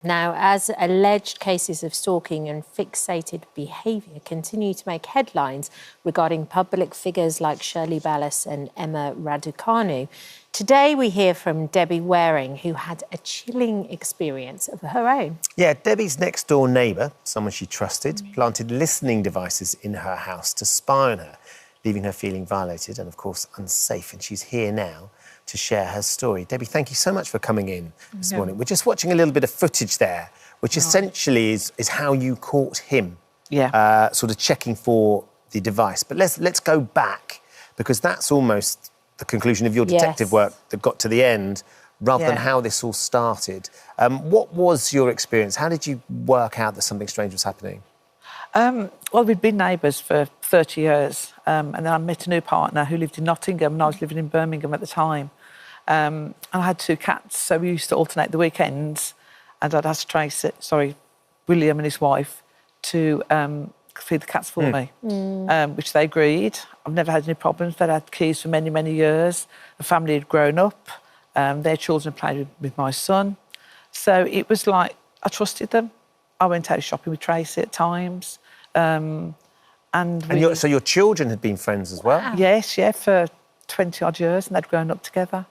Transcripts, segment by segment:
Now, as alleged cases of stalking and fixated behaviour continue to make headlines regarding public figures like Shirley Ballas and Emma Raducanu, today we hear from Debbie Waring, who had a chilling experience of her own. Yeah, Debbie's next-door neighbour, someone she trusted, planted listening devices in her house to spy on her, leaving her feeling violated and, of course, unsafe. And she's here now to share her story. Debbie, thank you so much for coming in this morning. We're just watching a little bit of footage there, which essentially is how you caught him, sort of checking for the device. But let's go back, because that's almost the conclusion of your detective work that got to the end, rather than how this all started. What was your experience? How did you work out that something strange was happening? Well, we'd been neighbours for 30 years, and then I met a new partner who lived in Nottingham, and I was living in Birmingham at the time. And I had 2 cats, so we used to alternate the weekends, and I'd ask William and his wife to feed the cats for me, which they agreed. I've never had any problems. They'd had keys for many, many years. The family had grown up. Their children played with my son. So it was like I trusted them. I went out shopping with Tracy at times. So your children had been friends as well? Wow. Yes, for 20-odd years, and they'd grown up together.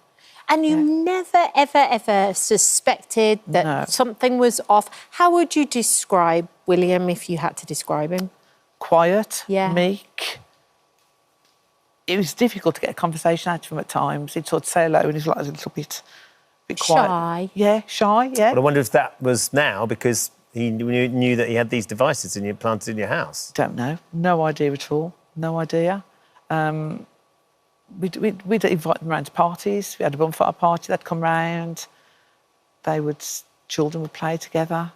And you never, ever suspected that something was off. How would you describe William if you had to describe him? Quiet, meek. It was difficult to get a conversation out of him at times. He'd sort of say hello and he's like a little bit quiet. Shy. Yeah, shy, yeah. But I wonder if that was now because he knew that he had these devices and you planted in your house. Don't know. No idea at all. No idea. We'd invite them around to parties. We had a bonfire party. They'd come round. Children would play together.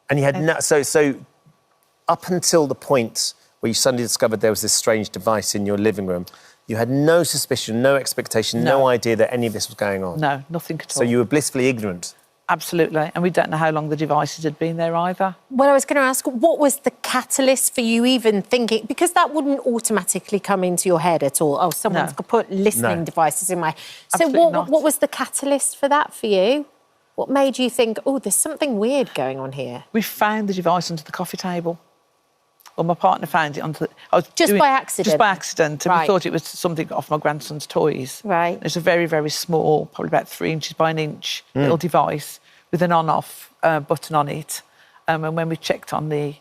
And you had so up until the point where you suddenly discovered there was this strange device in your living room, you had no suspicion, no expectation, no idea that any of this was going on? No, nothing at all. So you were blissfully ignorant? Absolutely. And we don't know how long the devices had been there either. Well, I was going to ask, what was the catalyst for you even thinking? Because that wouldn't automatically come into your head at all. Oh, someone's put listening devices in my... So what was the catalyst for that for you? What made you think, oh, there's something weird going on here? We found the device under the coffee table. Well, my partner found it Just by accident? Just by accident. And we thought it was something off my grandson's toys. Right. It's a very, very small, probably about 3 inches by an inch, little device with an on-off button on it. And when we checked on the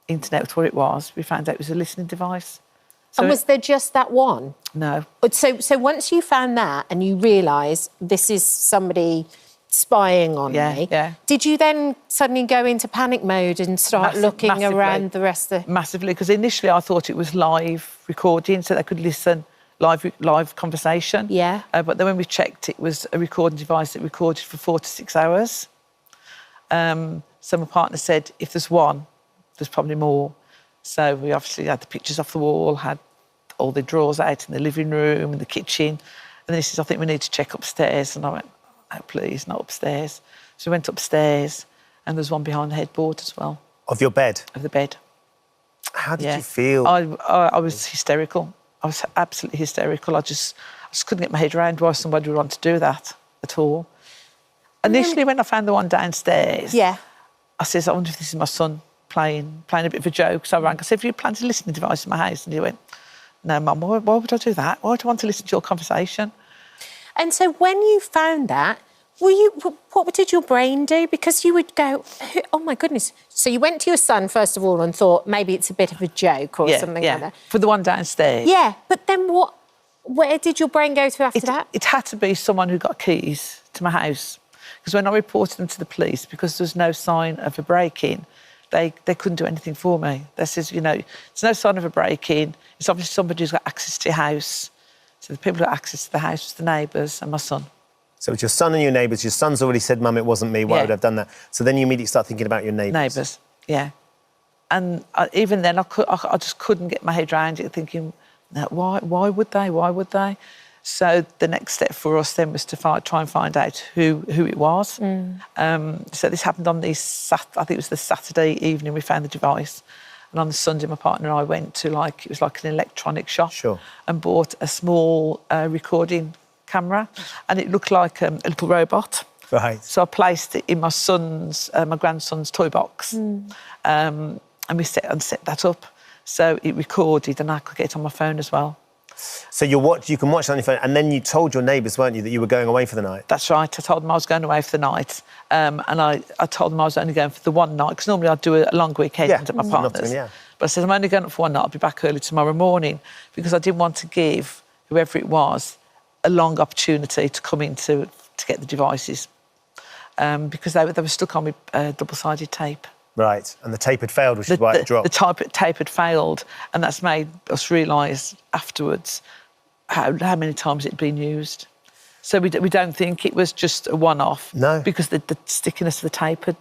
internet what it was, we found out it was a listening device. So and was there just that one? No. So once you found that and you realised this is somebody spying on me, did you then suddenly go into panic mode and start looking around the rest of the... Massively, because initially I thought it was live recording, so they could listen live conversation. Yeah. But then when we checked, it was a recording device that recorded for 4 to 6 hours. So my partner said, if there's one, there's probably more. So we obviously had the pictures off the wall, had all the drawers out in the living room and the kitchen. And then he says, I think we need to check upstairs. And I went, oh, please, not upstairs. So we went upstairs and there's one behind the headboard as well. Of your bed? Of the bed. How did you feel? I was hysterical. I was absolutely hysterical. I just couldn't get my head around why somebody would want to do that at all. Initially, when I found the one downstairs, I says, I wonder if this is my son playing a bit of a joke. So I rang. I said, have you planted a listening device in my house? And he went, no, Mum, why would I do that? Why would I want to listen to your conversation? And so when you found that, what did your brain do? Because you would go, oh, my goodness. So you went to your son, first of all, and thought maybe it's a bit of a joke or something like that. For the one downstairs. Yeah, but then where did your brain go to after that? It had to be someone who got keys to my house. Because when I reported them to the police, because there was no sign of a break-in, they couldn't do anything for me. They says, there's no sign of a break-in. It's obviously somebody who's got access to your house. So the people who got access to the house was the neighbours and my son. So it's your son and your neighbours. Your son's already said, Mum, it wasn't me. Why would I have done that? So then you immediately start thinking about your neighbours. Neighbours, yeah. And even then, I just couldn't get my head around it, thinking, no, why would they? Why would they? So the next step for us then was to try and find out who it was. So this happened on I think it was the Saturday evening we found the device. And on the Sunday, my partner and I went to it was like an electronic shop and bought a small recording camera. And it looked like a little robot. Right. So I placed it in my grandson's toy box, and we set that up. So it recorded, and I could get it on my phone as well. So you can watch it on your phone, and then you told your neighbours, weren't you, that you were going away for the night? That's right. I told them I was going away for the night, and I told them I was only going for the one night, because normally I'd do a long weekend at my partner's. Yeah. But I said, I'm only going up for one night. I'll be back early tomorrow morning, because I didn't want to give whoever it was a long opportunity to come in to get the devices, because they were stuck on with double-sided tape. Right, and the tape had failed, which is why it dropped. The tape had failed, and that's made us realise afterwards how many times it'd been used. So we don't think it was just a one-off. No. Because the stickiness of the tape had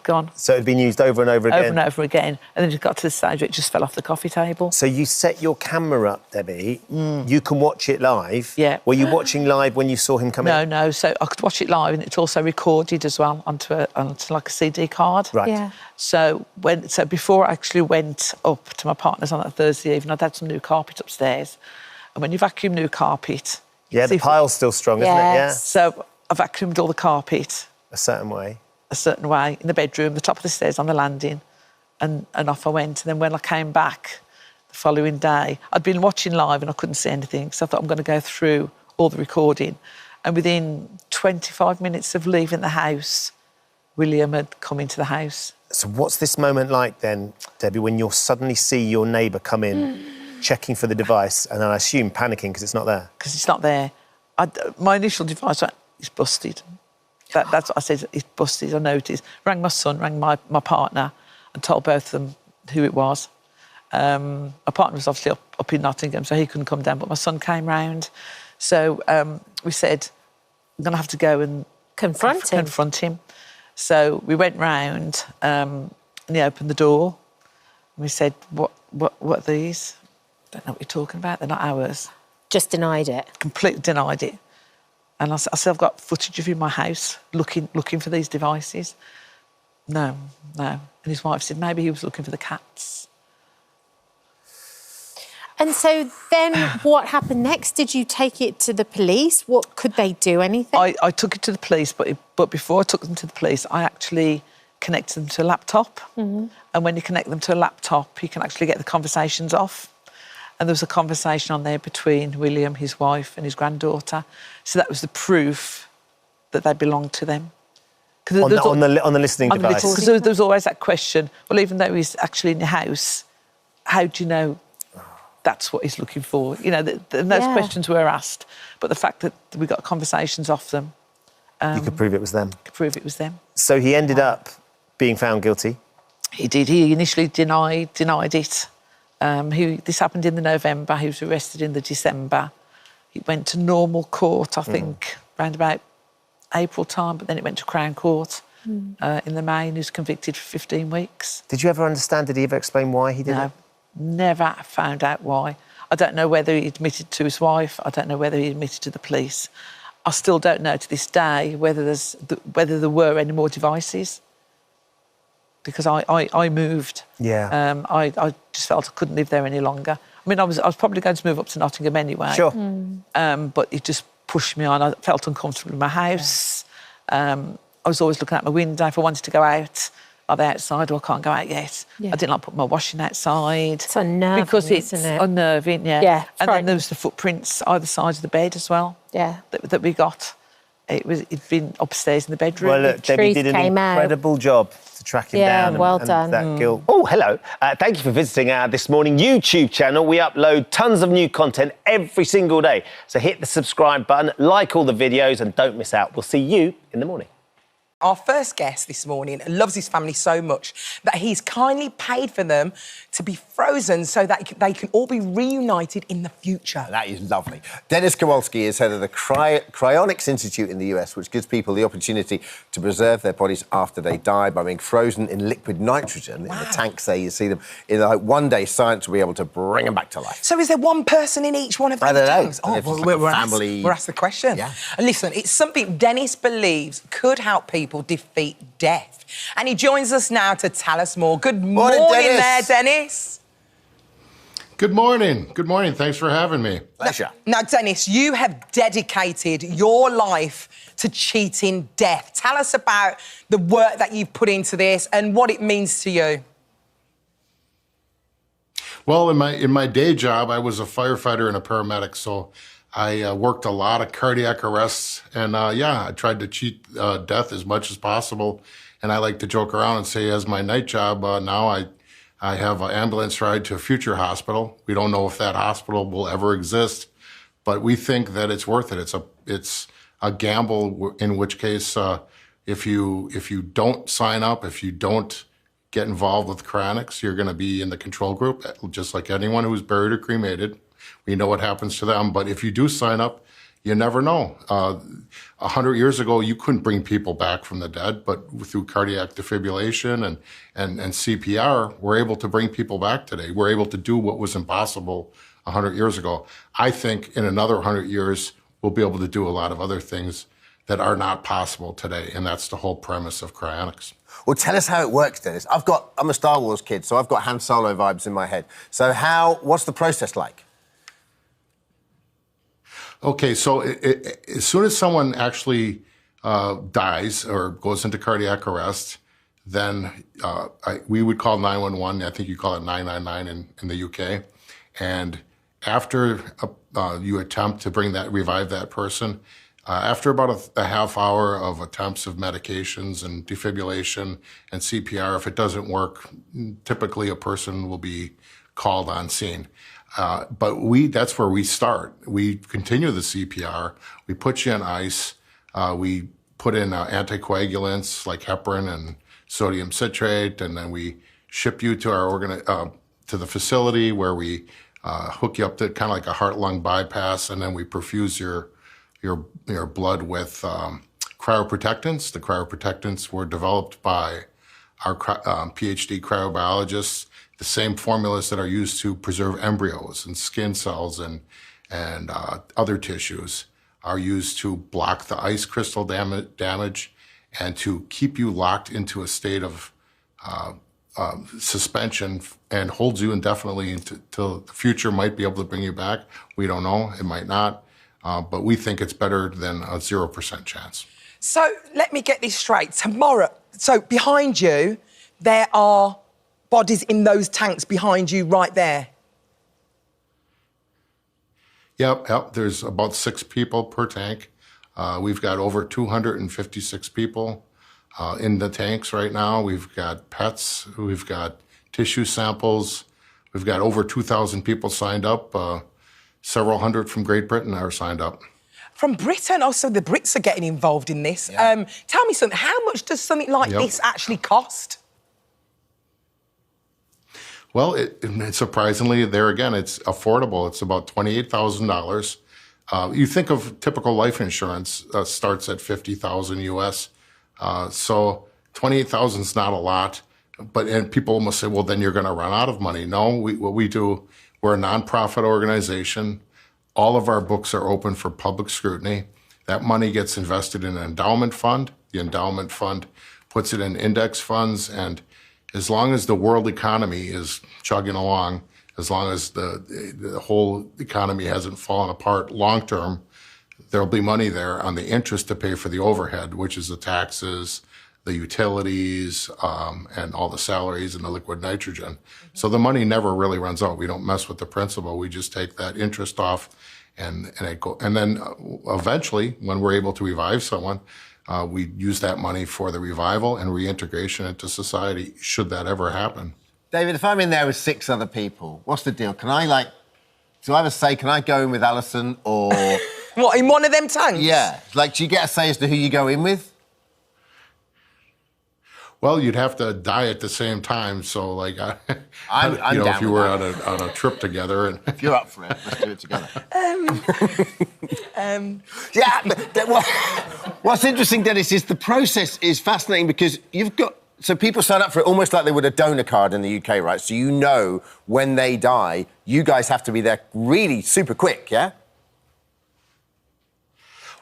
gone. So it had been used over and over again? Over and over again. And then it got to the stage where it just fell off the coffee table. So you set your camera up, Debbie. You can watch it live. Yeah. Were you watching live when you saw him come in? No. So I could watch it live, and it's also recorded as well onto like a CD card. Right. Yeah. So before I actually went up to my partner's on that Thursday evening, I'd had some new carpet upstairs. And when you vacuum new carpet... Yeah, the pile's still strong, isn't it? Yeah. So I vacuumed all the carpet. A certain way In the bedroom, the top of the stairs on the landing, and off I went. And then when I came back the following day, I'd been watching live and I couldn't see anything, so I thought I'm going to go through all the recording. And within 25 minutes of leaving the house, William had come into the house. So what's this moment like then, Debbie, when you suddenly see your neighbour come in, checking for the device, and I assume panicking because it's not there? Because it's not there. My initial device, it's busted. That's what I said, it's busted, I noticed. Rang my son, rang my partner, and told both of them who it was. My partner was obviously up in Nottingham, so he couldn't come down, but my son came round. So we said, I'm going to have to go and confront him. So we went round, and he opened the door, and we said, what are these? I don't know what you're talking about, they're not ours. Just denied it? Completely denied it. And I said, I've got footage of you in my house looking for these devices. No. And his wife said, maybe he was looking for the cats. And so then what happened next? Did you take it to the police? What, could they do anything? I took it to the police, but before I took them to the police, I actually connected them to a laptop. And when you connect them to a laptop, you can actually get the conversations off. And there was a conversation on there between William, his wife, and his granddaughter. So that was the proof that they belonged to them. On the listening device? Because there was always that question, well, even though he's actually in your house, how do you know that's what he's looking for? You know, those questions were asked. But the fact that we got conversations off them... you could prove it was them? Could prove it was them. So he ended up being found guilty? He did. He initially denied it. This happened in the November. He was arrested in the December. He went to normal court, I think, around about April time, but then it went to Crown Court in the May, and he was convicted for 15 weeks. Did you ever understand, did he ever explain why he did it? No, never found out why. I don't know whether he admitted to his wife. I don't know whether he admitted to the police. I still don't know to this day whether there were any more devices. Because I moved. Yeah. I just felt I couldn't live there any longer. I mean, I was probably going to move up to Nottingham anyway. Sure. But it just pushed me on. I felt uncomfortable in my house. I was always looking out my window. If I wanted to go out, are they outside? Or I can't go out yet. Yeah. I didn't like putting my washing outside. It's unnerving, because it's isn't it? Unnerving, yeah. Yeah. And then there was the footprints either side of the bed as well. Yeah. That we got. It'd been upstairs in the bedroom. Well, look, Debbie did an incredible job to track him down. Well done. That guilt. Oh, hello. Thank you for visiting our This Morning YouTube channel. We upload tons of new content every single day. So hit the subscribe button, like all the videos, and don't miss out. We'll see you in the morning. Our first guest this morning loves his family so much that he's kindly paid for them to be frozen so that they can all be reunited in the future. That is lovely. Dennis Kowalski is head of the Cryonics Institute in the US, which gives people the opportunity to preserve their bodies after they die by being frozen in liquid nitrogen in the tanks there. You see them. In one day, science will be able to bring them back to life. So is there one person in each one of these tanks? Oh, well, like we're asked the question. Yeah. And listen, it's something Dennis believes could help people defeat death. And he joins us now to tell us more. Good morning there, Dennis. Good morning. Good morning. Thanks for having me. Pleasure. Now, Dennis, you have dedicated your life to cheating death. Tell us about the work that you've put into this and what it means to you. Well, in my day job, I was a firefighter and a paramedic, so I worked a lot of cardiac arrests, and I tried to cheat death as much as possible. And I like to joke around and say, as my night job, now I have an ambulance ride to a future hospital. We don't know if that hospital will ever exist, but we think that it's worth it. It's a gamble, in which case, if you don't sign up, if you don't get involved with cryonics, you're going to be in the control group, just like anyone who's buried or cremated. We know what happens to them, but if you do sign up, you never know. 100 years ago, you couldn't bring people back from the dead, but through cardiac defibrillation and CPR, we're able to bring people back today. We're able to do what was impossible 100 years ago. I think in another 100 years, we'll be able to do a lot of other things that are not possible today, and that's the whole premise of cryonics. Well, tell us how it works, Dennis. I'm a Star Wars kid, so I've got Han Solo vibes in my head. So what's the process like? Okay, so as soon as someone actually dies or goes into cardiac arrest, then we would call 911. I think you call it 999 in the UK. And after you attempt to revive that person, after about a half hour of attempts of medications and defibrillation and CPR, if it doesn't work, typically a person will be called on scene. But that's where we start. We continue the CPR. We put you on ice. We put in anticoagulants like heparin and sodium citrate, and then we ship you to to the facility where we hook you up to kind of like a heart-lung bypass, and then we perfuse your blood with cryoprotectants. The cryoprotectants were developed by our PhD cryobiologists. The same formulas that are used to preserve embryos and skin cells and other tissues are used to block the ice crystal damage and to keep you locked into a state of suspension and holds you indefinitely until the future might be able to bring you back. We don't know. It might not. But we think it's better than a 0% chance. So let me get this straight. Tomorrow, so behind you, there are bodies in those tanks behind you right there. Yep. There's about 6 people per tank. We've got over 256 people in the tanks right now. We've got pets. We've got tissue samples. We've got over 2,000 people signed up. Several hundred from Great Britain are signed up. From Britain? Oh, so the Brits are getting involved in this. Yeah. Tell me something. How much does something like this actually cost? Well, surprisingly, there again, it's affordable. It's about $28,000. You think of typical life insurance starts at $50,000 US. So $28,000 is not a lot. And people almost say, well, then you're going to run out of money. No, what we do, we're a nonprofit organization. All of our books are open for public scrutiny. That money gets invested in an endowment fund. The endowment fund puts it in index funds, and as long as the world economy is chugging along, as long as the whole economy hasn't fallen apart long term, there'll be money there on the interest to pay for the overhead, which is the taxes, the utilities, and all the salaries and the liquid nitrogen. So the money never really runs out. We don't mess with the principal. We just take that interest off, and then eventually, when we're able to revive someone, we use that money for the revival and reintegration into society, should that ever happen. David, if I'm in there with 6 other people, what's the deal? Can I do I have a say, can I go in with Alison or... What, in one of them tanks? Yeah. Do you get a say as to who you go in with? Well, you'd have to die at the same time, so I'm if you were on a trip together. And if you're up for it, let's do it together. What's interesting, Dennis, is the process is fascinating because so people sign up for it almost like they would a donor card in the UK, right? So you know when they die, you guys have to be there really super quick, yeah?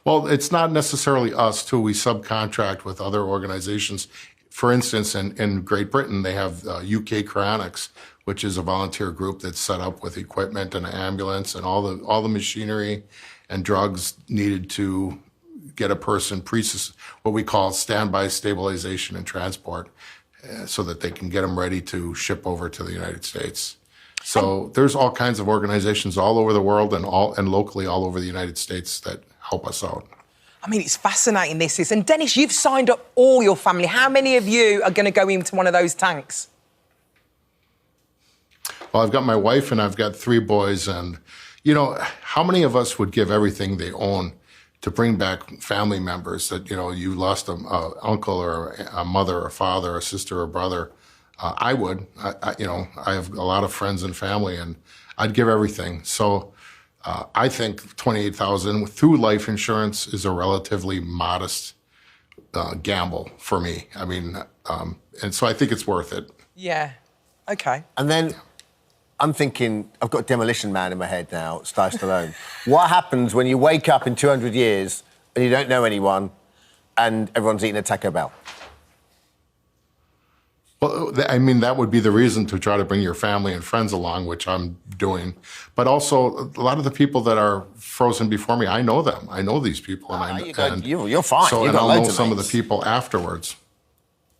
Well, it's not necessarily us, too. We subcontract with other organizations. for instance, in Great Britain, they have UK Cryonics, which is a volunteer group that's set up with equipment and an ambulance and all the machinery and drugs needed to get a person what we call standby stabilization and transport, so that they can get them ready to ship over to the United States. So there's all kinds of organizations all over the world and locally all over the United States that help us out. I mean, it's fascinating, this is. And Dennis, you've signed up all your family. How many of you are going to go into one of those tanks? Well, I've got my wife and I've got 3 boys. And, you know, how many of us would give everything they own to bring back family members that, you know, you lost an uncle or a mother or father or sister or brother? I would. You know, I have a lot of friends and family, and I'd give everything. So I think $28,000 through life insurance is a relatively modest gamble for me. I mean, and so I think it's worth it. Yeah. Okay. And then I'm thinking, I've got Demolition Man in my head now, Sly Stallone. What happens when you wake up in 200 years and you don't know anyone and everyone's eating a Taco Bell? Well, I mean, that would be the reason to try to bring your family and friends along, which I'm doing. But also, a lot of the people that are frozen before me, I know them. I know these people. You're fine. So, You've and got I'll know loads of some of the mates. people afterwards.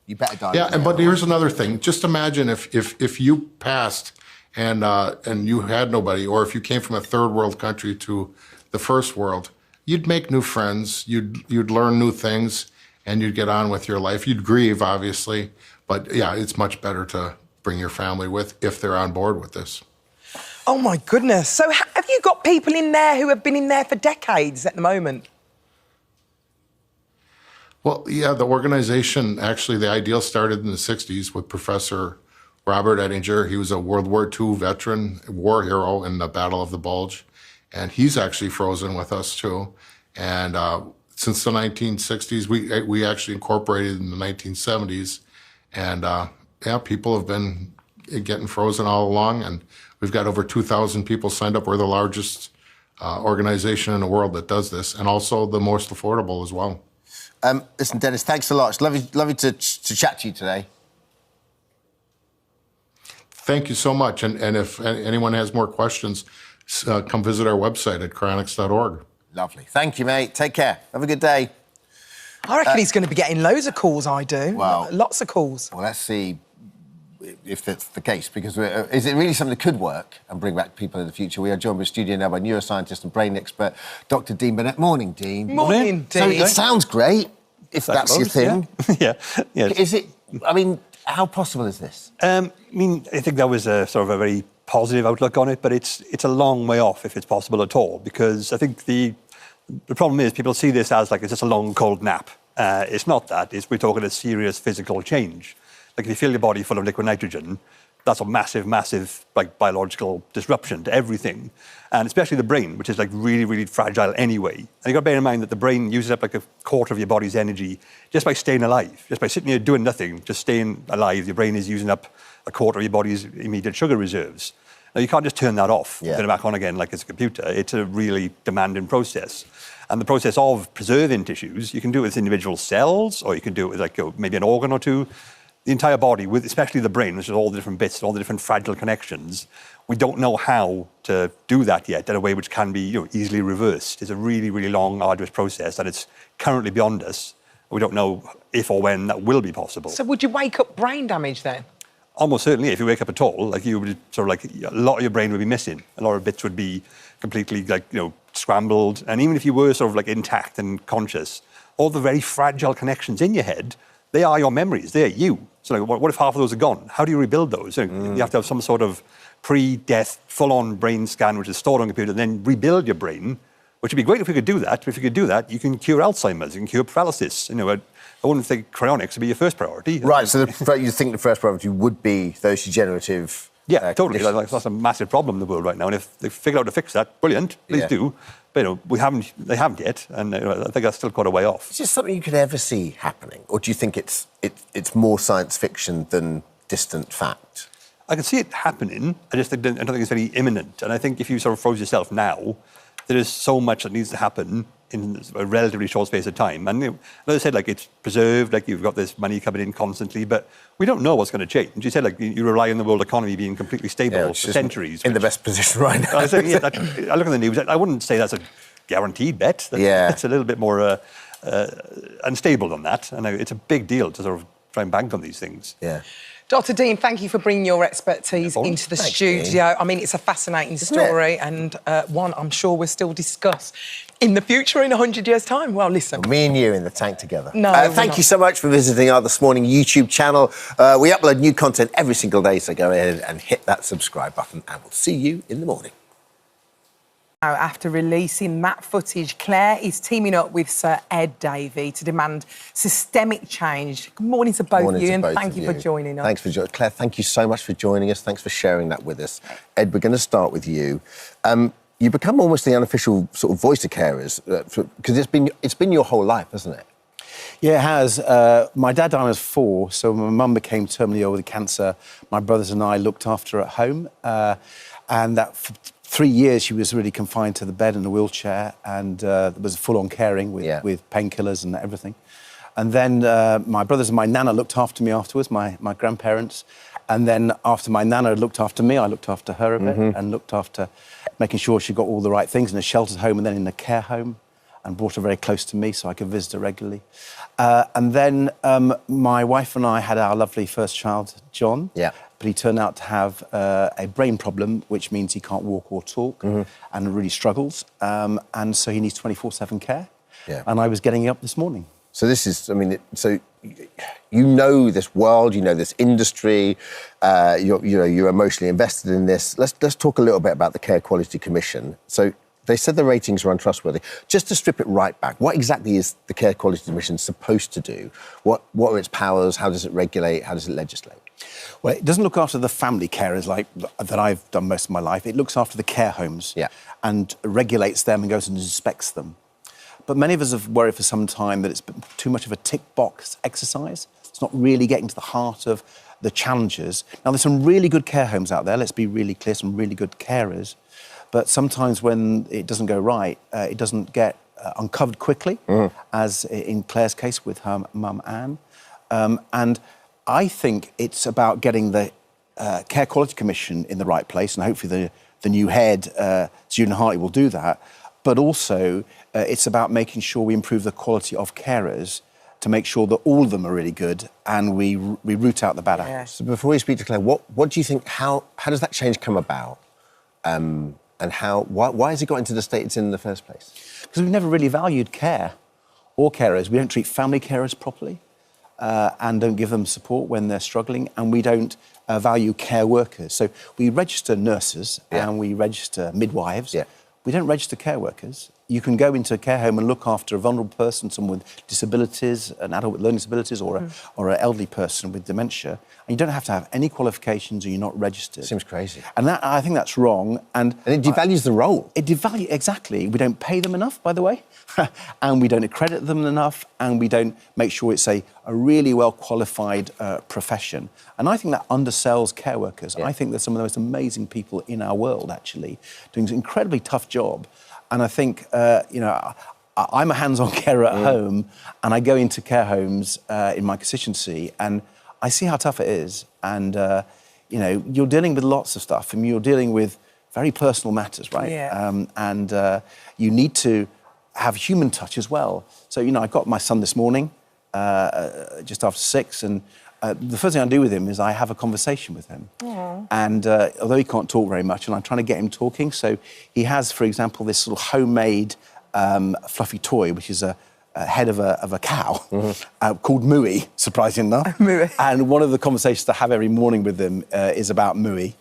You better die. Yeah, but here's another thing. Just imagine if you passed and you had nobody, or if you came from a third world country to the first world, you'd make new friends, you'd learn new things, and you'd get on with your life. You'd grieve, obviously, but yeah, it's much better to bring your family with if they're on board with this. Oh, my goodness. So have you got people in there who have been in there for decades at the moment? Well, yeah, the organization, actually, the ideal started in the 60s with Professor Robert Ettinger. He was a World War II veteran, war hero in the Battle of the Bulge, and he's actually frozen with us, too. And since the 1960s, we actually incorporated in the 1970s, and yeah, people have been getting frozen all along, and we've got over 2,000 people signed up. We're the largest organization in the world that does this, and also the most affordable as well. Listen, Dennis, thanks a lot. It's lovely to chat to you today. Thank you so much. And if anyone has more questions, come visit our website at cryonics.org. Lovely. Thank you, mate. Take care. Have a good day. I reckon he's going to be getting loads of calls, I do. Well, lots of calls. Well, let's see if that's the case, because is it really something that could work and bring back people in the future? We are joined in the studio now by neuroscientist and brain expert, Dr. Dean Burnett. Morning, Dean. Morning, Dean. So it sounds great, if that's your thing. Yeah. Yeah. Is it, I mean, how possible is this? I mean, I think that was a sort of a very positive outlook on it, but it's a long way off if it's possible at all, because I think the problem is people see this as like it's just a long, cold nap. It's not that. We're talking a serious physical change. Like if you fill your body full of liquid nitrogen, that's a massive, massive like biological disruption to everything, and especially the brain, which is like really, really fragile anyway. And you've got to bear in mind that the brain uses up like a quarter of your body's energy just by staying alive, just by sitting here doing nothing, just staying alive. Your brain is using up a quarter of your body's immediate sugar reserves. Now, you can't just turn that off and turn it back on again like it's a computer. It's a really demanding process. And the process of preserving tissues, you can do it with individual cells, or you can do it with like maybe an organ or two. The entire body, with especially the brain, which is all the different bits, all the different fragile connections, we don't know how to do that yet in a way which can be easily reversed. It's a really, really long, arduous process, and it's currently beyond us. We don't know if or when that will be possible. So would you wake up brain damage then? Almost certainly, if you wake up at all, like you would sort of like a lot of your brain would be missing. A lot of bits would be completely like scrambled. And even if you were sort of like intact and conscious, all the very fragile connections in your head, they are your memories. They're you. So like, what if half of those are gone? How do you rebuild those? You have to have some sort of pre-death, full-on brain scan, which is stored on a computer, and then rebuild your brain, which would be great if we could do that. But if you could do that, you can cure Alzheimer's, you can cure paralysis. I wouldn't think cryonics would be your first priority. Right, so you think the first priority would be those degenerative... Yeah, totally. That's a massive problem in the world right now. And if they figure out to fix that, brilliant, please do. But they haven't yet, and I think that's still quite a way off. Is this something you could ever see happening? Or do you think it's more science fiction than distant fact? I can see it happening. I don't think it's very imminent. And I think if you sort of froze yourself now, there is so much that needs to happen in a relatively short space of time. And as I said, like, it's preserved, like, you've got this money coming in constantly, but we don't know what's going to change. And you said, like, you rely on the world economy being completely stable for centuries. In the best position right now. I look at the news, I wouldn't say that's a guaranteed bet. That's a little bit more unstable than that. And it's a big deal to sort of try and bank on these things. Yeah. Dr. Dean, thank you for bringing your expertise into the studio. Dean. I mean, it's a fascinating story and one I'm sure we'll still discuss in the future in 100 years' time. Well, listen. Me and you in the tank together. No, thank you so much for visiting our This Morning YouTube channel. We upload new content every single day, so go ahead and hit that subscribe button and we'll see you in the morning. After releasing that footage, Claire is teaming up with Sir Ed Davey to demand systemic change. Good morning to both of you, and thank you for joining us. Thanks for joining. Claire, thank you so much for joining us. Thanks for sharing that with us. Ed, we're going to start with you. You've become almost the unofficial sort of voice of carers, because it's been your whole life, hasn't it? Yeah, it has. My dad died when I was 4, so my mum became terminally ill with cancer. My brothers and I looked after her at home, and that for 3 years she was really confined to the bed in a wheelchair, and there was full-on caring with painkillers and everything. And then my brothers and my nana looked after me afterwards, my grandparents. And then after my nana looked after me, I looked after her a bit and looked after making sure she got all the right things in a sheltered home and then in a care home, and brought her very close to me so I could visit her regularly. And then my wife and I had our lovely first child, John. Yeah. But he turned out to have a brain problem, which means he can't walk or talk and really struggles. And so he needs 24/7 care. Yeah. And I was getting up this morning. So this is, I mean, so you know this world, you know this industry, you're emotionally invested in this. Let's talk a little bit about the Care Quality Commission. So they said the ratings are untrustworthy. Just to strip it right back, what exactly is the Care Quality Commission supposed to do? What are its powers? How does it regulate? How does it legislate? Well, it doesn't look after the family carers like that I've done most of my life. It looks after the care homes and regulates them and goes and inspects them. But many of us have worried for some time that it's been too much of a tick box exercise. It's not really getting to the heart of the challenges. Now, there's some really good care homes out there, let's be really clear, some really good carers. But sometimes when it doesn't go right, it doesn't get uncovered quickly, as in Claire's case with her mum, Anne. And I think it's about getting the Care Quality Commission in the right place, and hopefully the new head, Julian Hartley, will do that. But also, it's about making sure we improve the quality of carers to make sure that all of them are really good and we root out the bad apples. So before we speak to Claire, what do you think, how does that change come about? And why has it got into the state it's in the first place? Because we've never really valued care or carers. We don't treat family carers properly and don't give them support when they're struggling, and we don't value care workers. So we register nurses and we register midwives. Yeah. We don't register care workers. You can go into a care home and look after a vulnerable person, someone with disabilities, an adult with learning disabilities, or an elderly person with dementia, and you don't have to have any qualifications, or you're not registered. Seems crazy. And that, I think that's wrong. And it devalues the role. It devalues, exactly. We don't pay them enough, by the way, and we don't accredit them enough, and we don't make sure it's a really well-qualified profession. And I think that undersells care workers. I think they're some of the most amazing people in our world, actually, doing an incredibly tough job. And I think, I'm a hands-on carer at home, and I go into care homes in my constituency, and I see how tough it is. And, you're dealing with lots of stuff, and you're dealing with very personal matters, right? Yeah. And you need to have human touch as well. So, I got my son this morning, just after 6, and the first thing I do with him is I have a conversation with him. Aww. And although he can't talk very much, and I'm trying to get him talking, so he has, for example, this sort of homemade fluffy toy, which is a head of a cow called Mooey, surprisingly enough. Mooey. And one of the conversations I have every morning with him is about Mooey.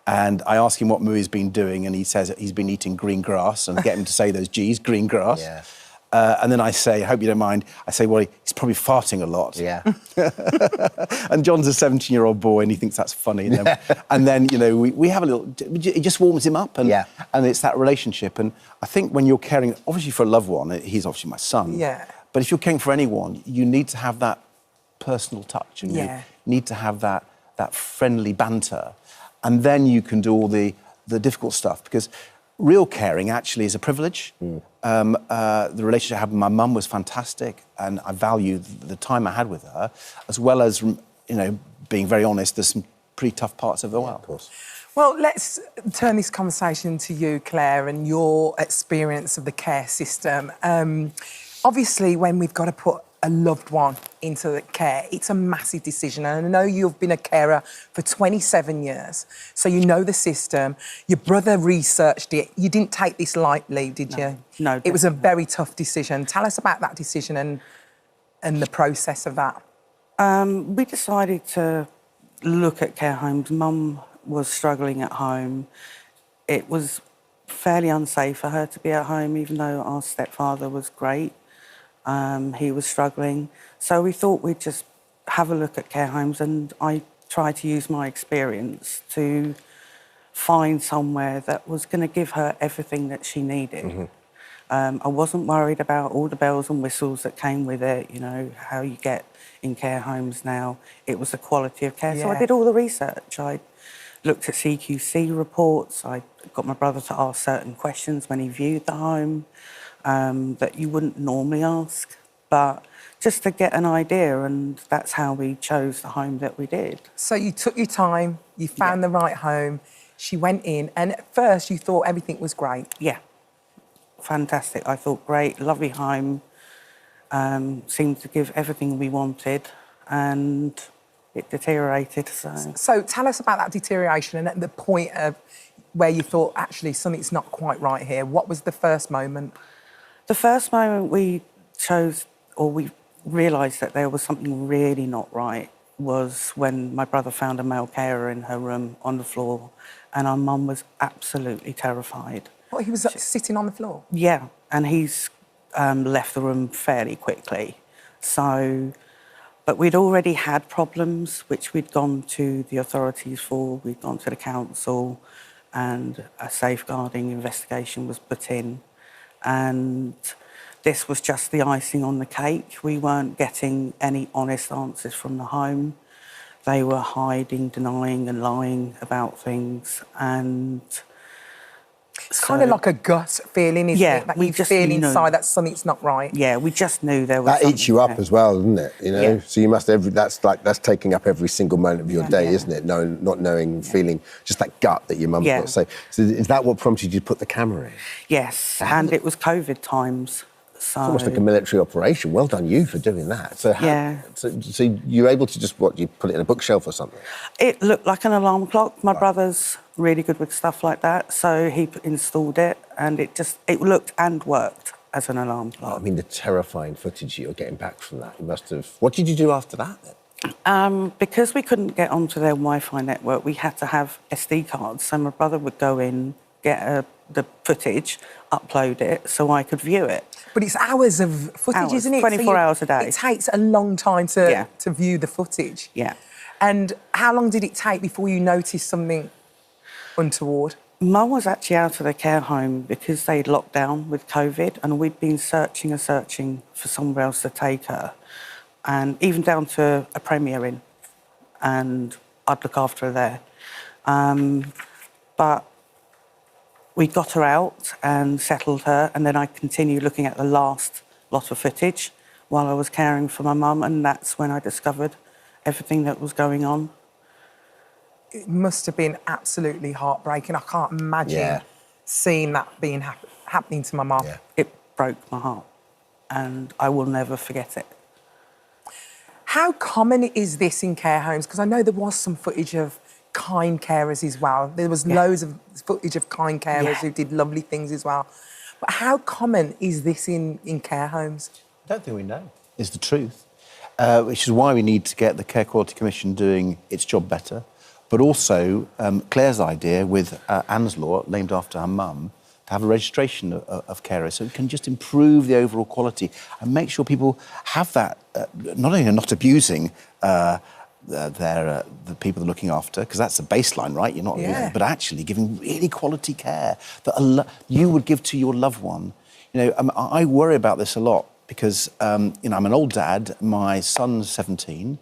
And I ask him what Mooey's been doing, and he says he's been eating green grass, and get him to say those G's, green grass. Yeah. And then I say, I hope you don't mind, I say, well, he's probably farting a lot. Yeah. And John's a 17-year-old boy, and he thinks that's funny. And then, we have a little, it just warms him up, and it's that relationship. And I think when you're caring, obviously for a loved one, he's obviously my son. Yeah. But if you're caring for anyone, you need to have that personal touch, and you need to have that friendly banter. And then you can do all the difficult stuff, because real caring actually is a privilege. The relationship I had with my mum was fantastic, and I value the time I had with her, as well as, being very honest, there's some pretty tough parts of it. Of course. Well, let's turn this conversation to you, Claire, and your experience of the care system. Obviously, when we've got to put a loved one into the care, it's a massive decision. And I know you've been a carer for 27 years, so you know the system. Your brother researched it. You didn't take this lightly, did you? No. It was a very tough decision. Tell us about that decision and the process of that. We decided to look at care homes. Mum was struggling at home. It was fairly unsafe for her to be at home, even though our stepfather was great. He was struggling. So we thought we'd just have a look at care homes, and I tried to use my experience to find somewhere that was going to give her everything that she needed. I wasn't worried about all the bells and whistles that came with it, how you get in care homes now. It was the quality of care. Yeah. So I did all the research. I looked at CQC reports. I got my brother to ask certain questions when he viewed the home that you wouldn't normally ask, but just to get an idea, and that's how we chose the home that we did. So you took your time, you found the right home, she went in, and at first you thought everything was great. Yeah, fantastic. I thought great, lovely home, seemed to give everything we wanted, and it deteriorated. So tell us about that deterioration and at the point of where you thought, actually, something's not quite right here. What was the first moment? The first moment we realised that there was something really not right was when my brother found a male carer in her room on the floor, and our mum was absolutely terrified. What, he was sitting on the floor? Yeah, and he's left the room fairly quickly. But we'd already had problems, which we'd gone to the authorities for. We'd gone to the council, and a safeguarding investigation was put in. And this was just the icing on the cake. We weren't getting any honest answers from the home. They were hiding, denying and lying about things. And it's kind of like a gut feeling, isn't it? That we you just feel knew. inside that something's not right. Yeah, we just knew there was that eats you up as well, doesn't it? Yeah. So you must that's taking up every single moment of your day, isn't it? Not knowing, feeling just that gut that your mum's got. So is that what prompted you to put the camera in? Yes, and it was COVID times. So it's almost like a military operation. Well done you for doing that. So so you're able to just you put it in a bookshelf or something? It looked like an alarm clock. My brother's really good with stuff like that, so he installed it, and it looked and worked as an alarm clock. I mean, the terrifying footage you're getting back from that, you must have... What did you do after that, then? Because we couldn't get onto their Wi-Fi network, we had to have SD cards, so my brother would go in, get the footage, upload it, so I could view it. But it's hours of footage, isn't it? 24 hours a day. It takes a long time to view the footage. Yeah. And how long did it take before you noticed something untoward? Mum was actually out of the care home because they'd locked down with COVID, and we'd been searching and searching for somewhere else to take her, and even down to a Premier Inn, and I'd look after her there. But we got her out and settled her, and then I continued looking at the last lot of footage while I was caring for my mum, and that's when I discovered everything that was going on. It must have been absolutely heartbreaking. I can't imagine seeing that being happening to my mum. Yeah. It broke my heart, and I will never forget it. How common is this in care homes? Because I know there was some footage of kind carers as well. There was loads of footage of kind carers who did lovely things as well. But how common is this in care homes? I don't think we know. Is the truth. Which is why we need to get the Care Quality Commission doing its job better. But also, Claire's idea with Anne's Law, named after her mum, to have a registration of carers, so it can just improve the overall quality and make sure people have that, not only not abusing the people they're looking after, because that's the baseline, right? You're not, but actually giving really quality care that you would give to your loved one. I worry about this a lot because, I'm an old dad. My son's 17.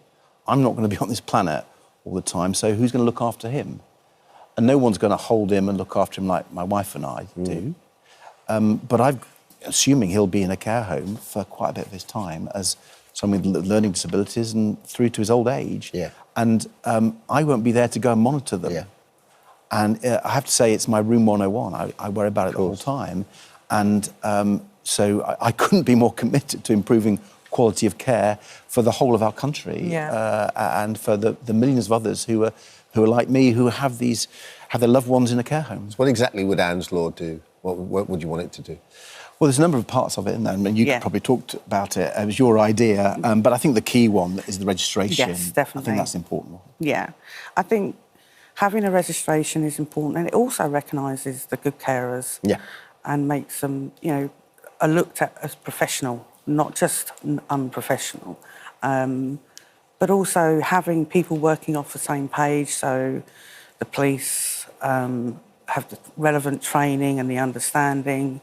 I'm not going to be on this planet all the time, so who's going to look after him? and no one's going to hold him and look after him like my wife and I do. But I'm assuming he'll be in a care home for quite a bit of his time as someone with learning disabilities and through to his old age. Yeah. And I won't be there to go and monitor them. Yeah. And I have to say, it's my room 101. I worry about it the whole time. And so I couldn't be more committed to improving quality of care for the whole of our country and for the millions of others who are like me, who have their loved ones in a care home. What exactly would Anne's Law do? What would you want it to do? Well, there's a number of parts of it, and you probably talked about it. It was your idea, but I think the key one is the registration. Yes, definitely. I think that's important. Yeah, I think having a registration is important, and it also recognises the good carers and makes them, are looked at as professional, not just unprofessional. But also having people working off the same page, so the police have the relevant training and the understanding,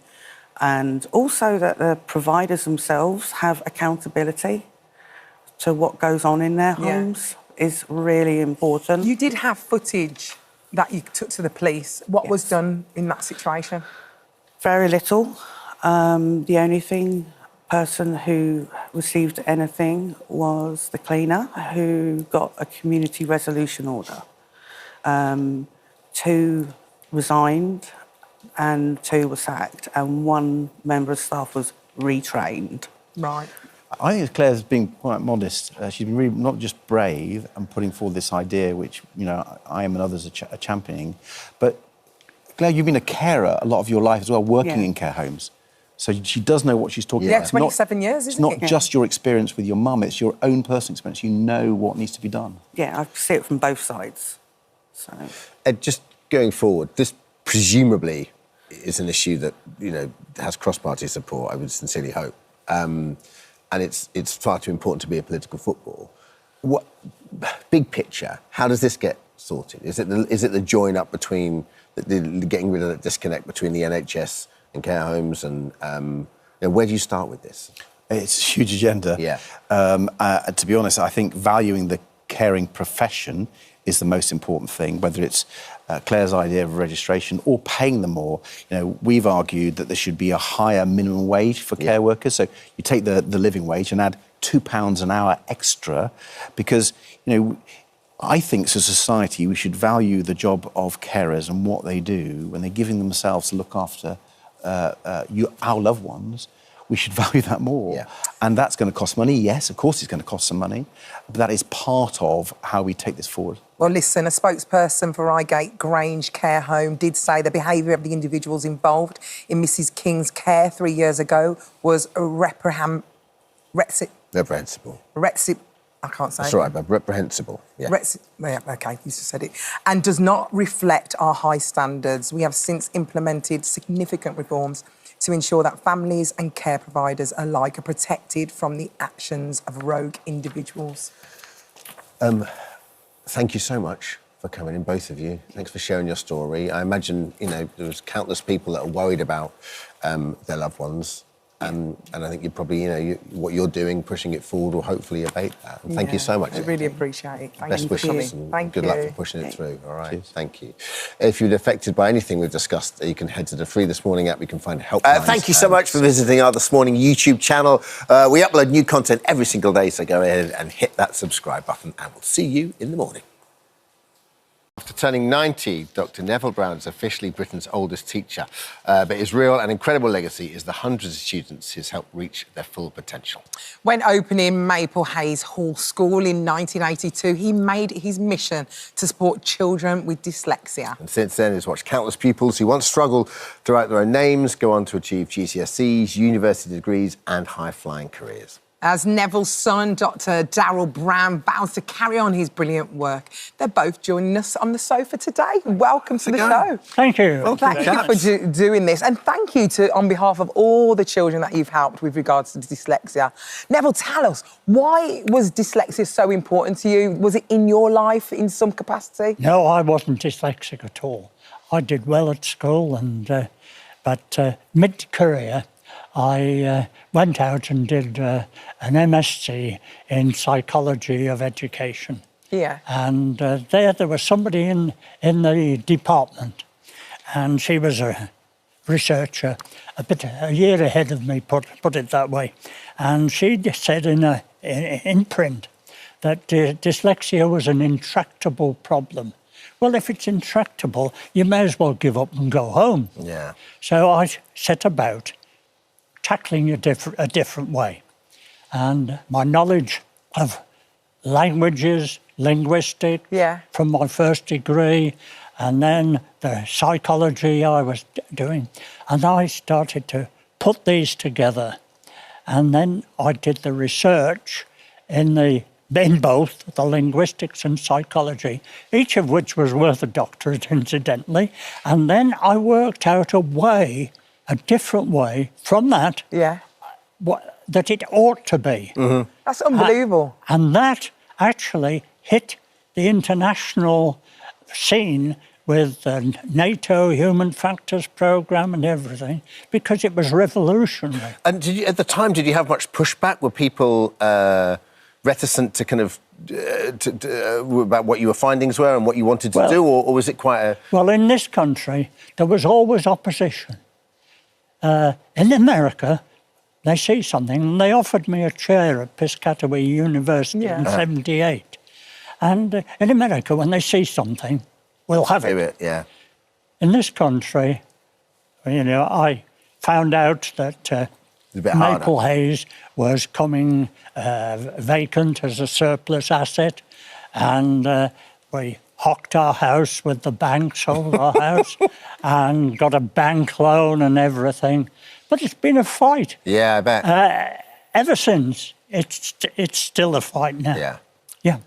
and also that the providers themselves have accountability to what goes on in their homes is really important. You did have footage that you took to the police. What was done in that situation? Very little. The only person who received anything was the cleaner, who got a community resolution order. 2 resigned and 2 were sacked, and 1 member of staff was retrained. Right. I think Claire's been quite modest. She's been really not just brave and putting forward this idea, which I am and others are championing, but Claire, you've been a carer a lot of your life as well, working in care homes. So she does know what she's talking about. 27 years, isn't it? It's not just your experience with your mum, it's your own personal experience. You know what needs to be done. Yeah, I see it from both sides. So, just going forward, this presumably is an issue that, has cross-party support, I would sincerely hope. And it's far too important to be a political football. What big picture, how does this get sorted? Is it the join up between, getting rid of that disconnect between the NHS and care homes, and where do you start with this? It's a huge agenda. Yeah. To be honest, I think valuing the caring profession is the most important thing, whether it's Claire's idea of registration or paying them more. We've argued that there should be a higher minimum wage for care workers. So you take the living wage and add £2 an hour extra, because, I think as a society we should value the job of carers and what they do when they're giving themselves to look after our loved ones. We should value that more. Yeah. And that's going to cost money. Yes, of course it's going to cost some money, but that is part of how we take this forward. Well, listen, a spokesperson for Reigate Grange Care Home did say the behaviour of the individuals involved in Mrs King's care 3 years ago was reprehensible. I can't say That's right, but reprehensible. Yeah. OK, you just said it. And does not reflect our high standards. We have since implemented significant reforms to ensure that families and care providers alike are protected from the actions of rogue individuals. Thank you so much for coming in, both of you. Thanks for sharing your story. I imagine, there was countless people that are worried about their loved ones. And I think you're probably, what you're doing, pushing it forward, will hopefully abate that. And thank you so much. I really appreciate it. Best wishes and good luck for pushing it through. All right, Cheers. Thank you. If you're affected by anything we've discussed, you can head to the Free This Morning app. You can find helplines. Thank you so much for visiting our This Morning YouTube channel. We upload new content every single day, so go ahead and hit that subscribe button, and we'll see you in the morning. After turning 90, Dr. Neville Brown is officially Britain's oldest teacher. But his real and incredible legacy is the hundreds of students he's helped reach their full potential. When opening Maple Hayes Hall School in 1982, he made his mission to support children with dyslexia. And since then, he's watched countless pupils who once struggled to write their own names go on to achieve GCSEs, university degrees and high-flying careers. As Neville's son, Dr. Darryl Brown, vows to carry on his brilliant work. They're both joining us on the sofa today. Welcome to the show. Thank you. Well, thank you for doing this. And thank you on behalf of all the children that you've helped with regards to dyslexia. Neville, tell us, why was dyslexia so important to you? Was it in your life in some capacity? No, I wasn't dyslexic at all. I did well at school, but mid-career, I went out and did an MSc in psychology of education. Yeah. And there was somebody in the department, and she was a researcher, a year ahead of me, put it that way. And she just said in print that dyslexia was an intractable problem. Well, if it's intractable, you may as well give up and go home. Yeah. So I set about tackling a different way. And my knowledge of languages, linguistics, from my first degree, and then the psychology I was doing. And I started to put these together. And then I did the research in both the linguistics and psychology, each of which was worth a doctorate, incidentally. And then I worked out a different way from that, that it ought to be. Mm-hmm. That's unbelievable. And that actually hit the international scene with the NATO Human Factors Programme and everything, because it was revolutionary. And at the time, did you have much pushback? Were people reticent to kind of about what your findings were and what you wanted to do, or was it quite a... Well, in this country, there was always opposition. In America, they see something, and they offered me a chair at Piscataway University in '78. And in America, when they see something, we'll have it. Yeah. In this country, I found out that Maple Hayes was coming vacant as a surplus asset, and we hocked our house with the bank, sold our house, and got a bank loan and everything. But it's been a fight. Yeah, I bet. Ever since, it's still a fight now. Yeah. Yeah.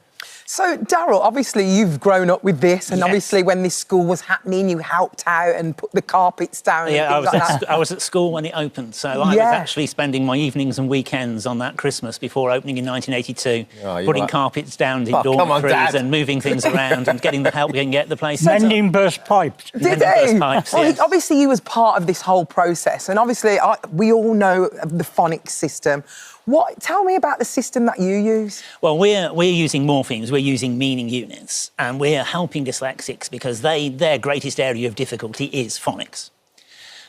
So, Darryl, obviously you've grown up with this, and obviously when this school was happening, you helped out and put the carpets down. Yeah, and things like that. I was at school when it opened, so I was actually spending my evenings and weekends on that Christmas before opening in 1982, putting carpets down in dormitories and moving things around and getting the help we can get the place. Mending burst pipes. Did they? Well, obviously you was part of this whole process, and obviously we all know of the phonics system. Tell me about the system that you use. Well, we're using morphemes, we're using meaning units, and we're helping dyslexics because their greatest area of difficulty is phonics.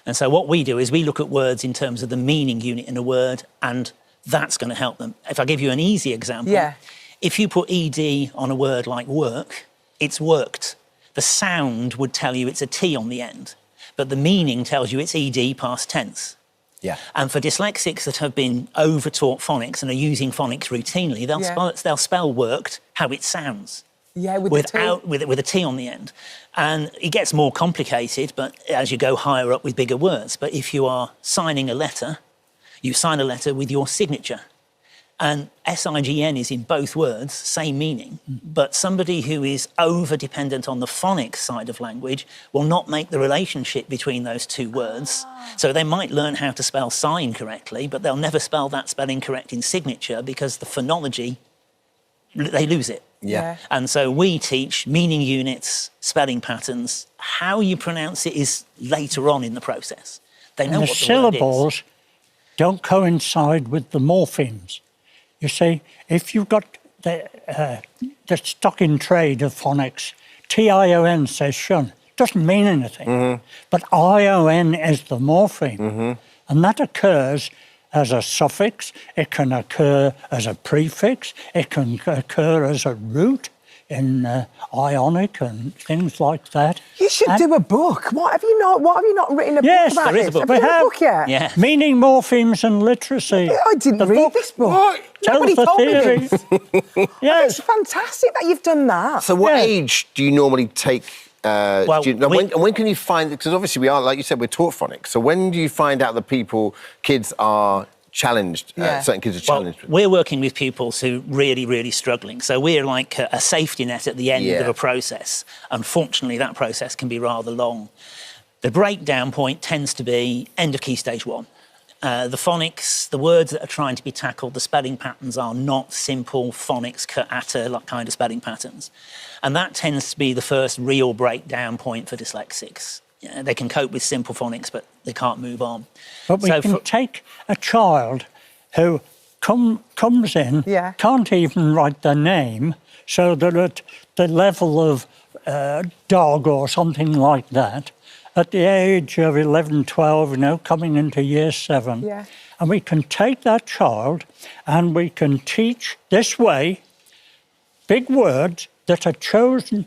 And so what we do is we look at words in terms of the meaning unit in a word, and that's going to help them. If I give you an easy example, if you put ED on a word like work, it's worked. The sound would tell you it's a T on the end, but the meaning tells you it's ED past tense. Yeah. And for dyslexics that have been over-taught phonics and are using phonics routinely, they'll spell worked how it sounds. Yeah, with a T on the end. And it gets more complicated, but as you go higher up with bigger words. But if you are signing a letter, you sign a letter with your signature. And SIGN is in both words, same meaning. But somebody who is over-dependent on the phonics side of language will not make the relationship between those two words. So they might learn how to spell sign correctly, but they'll never spell that spelling correct in signature because the phonology, they lose it. Yeah. And so we teach meaning units, spelling patterns. How you pronounce it is later on in the process. They know what the syllables don't coincide with the morphemes. You see, if you've got the stock in trade of phonics, TION says shun, doesn't mean anything. But ION is the morpheme. And that occurs as a suffix, it can occur as a prefix, it can occur as a root in Ionic and things like that. You should do a book. What have you not written a book about? Yes, there is a book. Have you written a book yet? Yeah. Meaning, morphemes and literacy. I didn't read this book. Tells Nobody the told me theory. this. Yes. It's fantastic that you've done that. So what age do you normally take... when can you find... Because obviously we are, like you said, we're taught phonics. So when do you find out that kids are challenged, certain kids are challenged? Well, we're working with pupils who are really, really struggling. So we're like a safety net at the end of a process. Unfortunately, that process can be rather long. The breakdown point tends to be end of Key Stage 1. The phonics, the words that are trying to be tackled, the spelling patterns are not simple phonics kind of spelling patterns. And that tends to be the first real breakdown point for dyslexics. They can cope with simple phonics, but they can't move on. But we can take a child who comes in, can't even write their name, so they're at the level of dog or something like that, at the age of 11, 12, you know, coming into year 7. Yeah. And we can take that child and we can teach this way big words that are chosen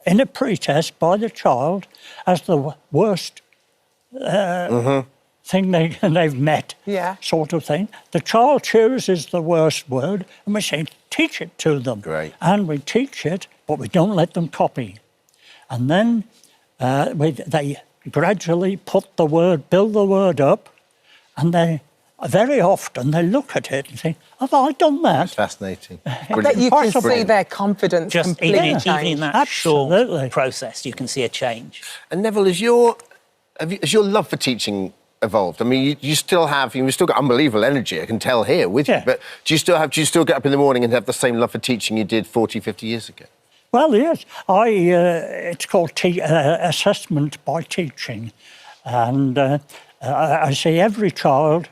in a pretest by the child as the worst thing they've met, sort of thing. The child chooses the worst word and we say, teach it to them. Great. And we teach it, but we don't let them copy. And then they gradually put the word, build the word up, and they very often they look at it and think, have I done that? That's fascinating. But you can see their confidence Just completely even change. in that short process, you can see a change. And Neville, has your love for teaching evolved? I mean, you've still got unbelievable energy, I can tell here with you, but do you still get up in the morning and have the same love for teaching you did 40, 50 years ago? Well, yes. It's called assessment by teaching. And I see every child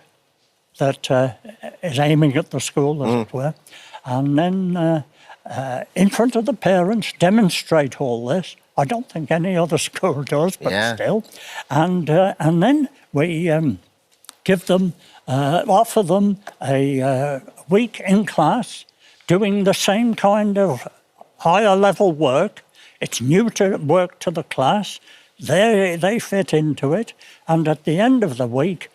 that is aiming at the school, as it were, and then in front of the parents demonstrate all this. I don't think any other school does, but still. And then we give them, offer them a week in class doing the same kind of higher level work. It's new to work to the class. They fit into it. And at the end of the week,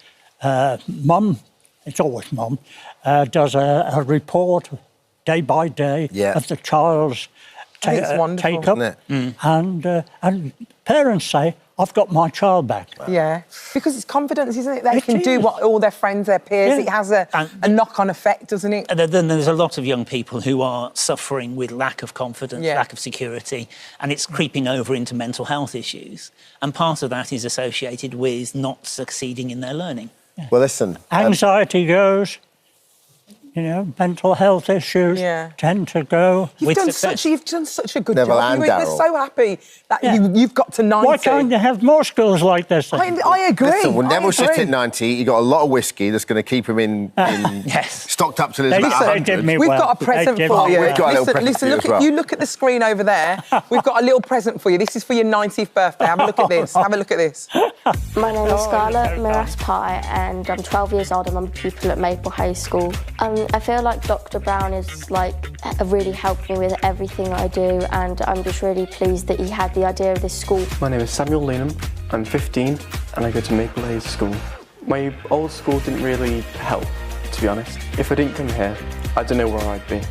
Mum, it's always Mum, does a report day by day of the child's take up. And parents say, I've got my child back. Yeah, because it's confidence, isn't it? They can do what all their friends, their peers, it has a knock-on effect, doesn't it? And then there's a lot of young people who are suffering with lack of confidence, lack of security, and it's creeping over into mental health issues. And part of that is associated with not succeeding in their learning. Well, listen. Anxiety goes, you know, mental health issues tend to go You've done such a good job. We're so happy that you've got to 90. Why can't you have more schools like this? I agree. Listen, well, Neville's just hit 90. You got a lot of whiskey that's going to keep him in stocked up till he's about 100. We've got a present for you. We've got a little present for you as well. You look at the screen over there. We've got a little present for you. This is for your 90th birthday. Have a look at this. Have a look at this. My name is Scarlett Miras Pye and I'm 12 years old and I'm a pupil at Maple Hayes School. I feel like Dr. Brown is really helped me with everything I do and I'm just really pleased that he had the idea of this school. My name is Samuel Lanham, I'm 15 and I go to Maple Hayes School. My old school didn't really help, to be honest. If I didn't come here, I don't know where I'd be.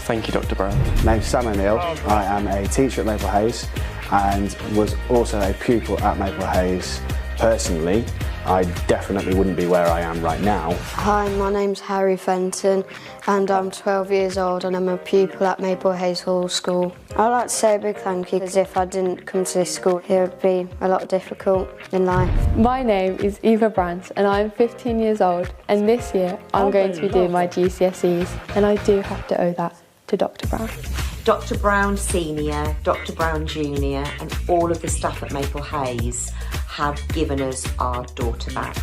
Thank you, Dr. Brown. My name's Sam O'Neill, I am a teacher at Maple Hayes and was also a pupil at Maple Hayes. Personally, I definitely wouldn't be where I am right now. Hi, my name's Harry Fenton and I'm 12 years old and I'm a pupil at Maple Hayes Hall School. I'd like to say a big thank you because if I didn't come to this school, it would be a lot difficult in life. My name is Eva Brandt and I'm 15 years old and this year I'm going to be doing my GCSEs and I do have to owe that to Dr. Brown. Dr. Brown Senior, Dr. Brown Junior and all of the staff at Maple Hayes have given us our daughter back.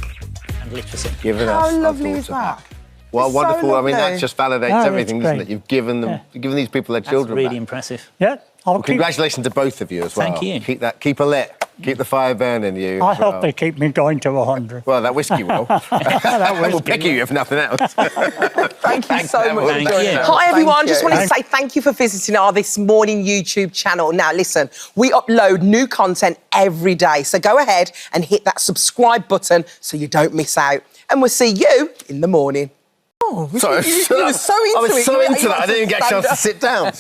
And literacy. Given us How lovely is that? Well, It's wonderful. so I mean, that lovely. just validates everything, doesn't it? You've given them, you've given these people their children That's really back. impressive. Yeah. Well, congratulations to both of you as well. Thank you. Keep her lit. Keep the fire burning, you. I hope they keep me going to 100. Well, that whiskey will. We'll pick you if nothing else. Thank you so much. Thank you. Hi everyone, just wanted to Thank say thank you for visiting our This Morning YouTube channel. Now listen, we upload new content every day, so go ahead and hit that subscribe button so you don't miss out. And we'll see you in the morning. Oh, Sorry, you were so into I was it. so You into that, I didn't even get a chance to sit down.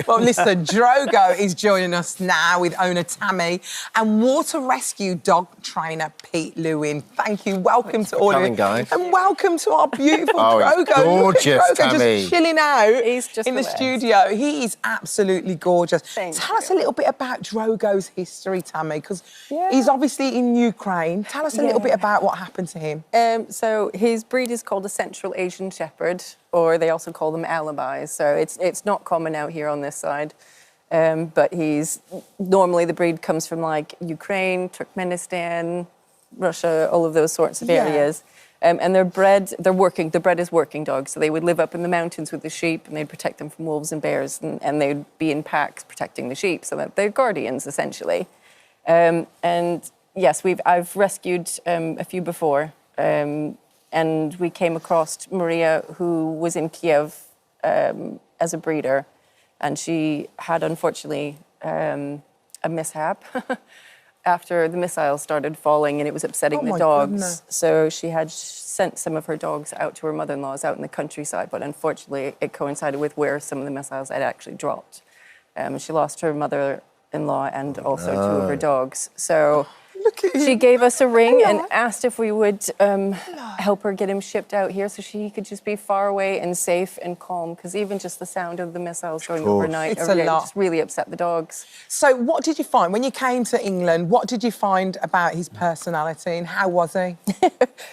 Well, listen, Drogo is joining us now with owner Tammy and water rescue dog trainer Pete Lewin. Thank you. Welcome to all of you. Guys. And welcome to our beautiful Oh, he's Drogo. gorgeous, Look at Drogo Tammy. just chilling out He's just in the the best. studio. He is absolutely gorgeous. Thank Tell us a little bit about Drogo's history, Tammy, because he's obviously in Ukraine. Tell us a little bit about what happened to him. So his breed is called a Central Asian Shepherd, or they also call them alibis. So it's not common out here on this side. But normally the breed comes from like Ukraine, Turkmenistan, Russia, all of those sorts of areas. And they're bred as working dogs. So they would live up in the mountains with the sheep and they'd protect them from wolves and bears and they'd be in packs protecting the sheep. So that they're guardians, essentially. And yes, I've rescued a few before. And we came across Maria, who was in Kiev as a breeder. And she had, unfortunately, a mishap after the missiles started falling and it was upsetting the dogs. Goodness. So she had sent some of her dogs out to her mother-in-law's out in the countryside, but unfortunately it coincided with where some of the missiles had actually dropped. She lost her mother-in-law and also 2 of her dogs. So she gave us a ring and asked if we would help her get him shipped out here so she could just be far away and safe and calm, because even just the sound of the missiles going overnight just really upset the dogs. So what did you find when you came to England? What did you find about his personality and how was he?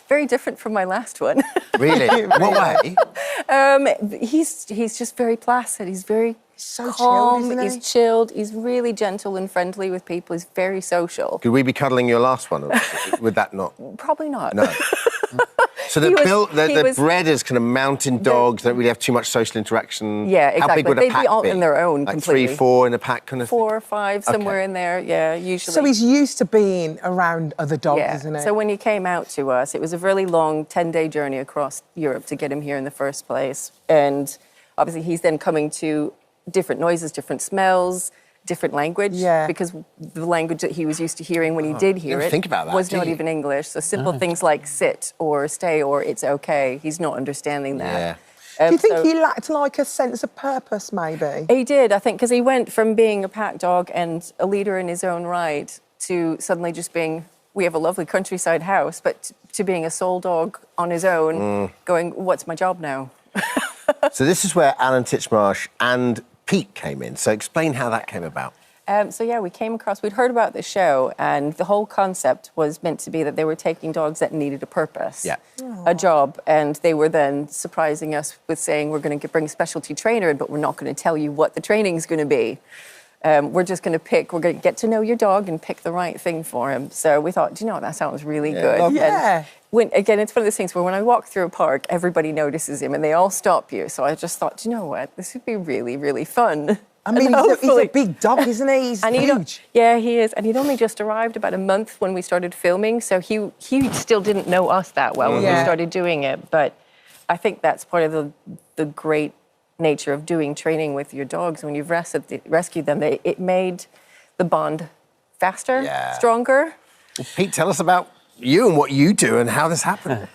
Very different from my last one. Really? What way? He's just very placid. He's very so calm. chilled, isn't he? He's chilled. He's really gentle and friendly with people. He's very social. Could we be cuddling your last one? Would that not? Probably not. No. So they're bred as kind of mountain dogs, don't really have too much social interaction. Yeah, exactly. How big would a pack They'd be all be? in their own Like completely. 3, 4 in a pack kind of 4 or 5, somewhere in there, yeah, usually. So he's used to being around other dogs, Yeah. isn't he? So when he came out to us, it was a really long 10-day journey across Europe to get him here in the first place. And obviously he's then coming to different noises, different smells, different language. Yeah. Because the language that he was used to hearing when he did hear didn't it think about that, was did not you? even English. So simple things like sit or stay or it's okay, he's not understanding that. Yeah. Do you think he lacked like a sense of purpose, maybe? He did, I think, because he went from being a pack dog and a leader in his own right to suddenly just being, we have a lovely countryside house, but to being a sole dog on his own, going, what's my job now? So this is where Alan Titchmarsh and Pete came in. So explain how that came about. So yeah, we'd heard about the show, and the whole concept was meant to be that they were taking dogs that needed a purpose, a job, and they were then surprising us with saying, we're going to bring a specialty trainer in, but we're not going to tell you what the training's going to be. We're just going to we're going to get to know your dog and pick the right thing for him. So we thought, do you know what, that sounds really good. Yeah. And again, it's one of those things where when I walk through a park, everybody notices him and they all stop you. So I just thought, do you know what, this would be really, really fun. I mean, he's a big dog, isn't he? He's huge. Yeah, he is. And he'd only just arrived about a month when we started filming, so he still didn't know us that well when we started doing it. But I think that's part of the great nature of doing training with your dogs. When you've rescued them, it made the bond faster, stronger. Well, Pete, tell us about you and what you do and how this happened.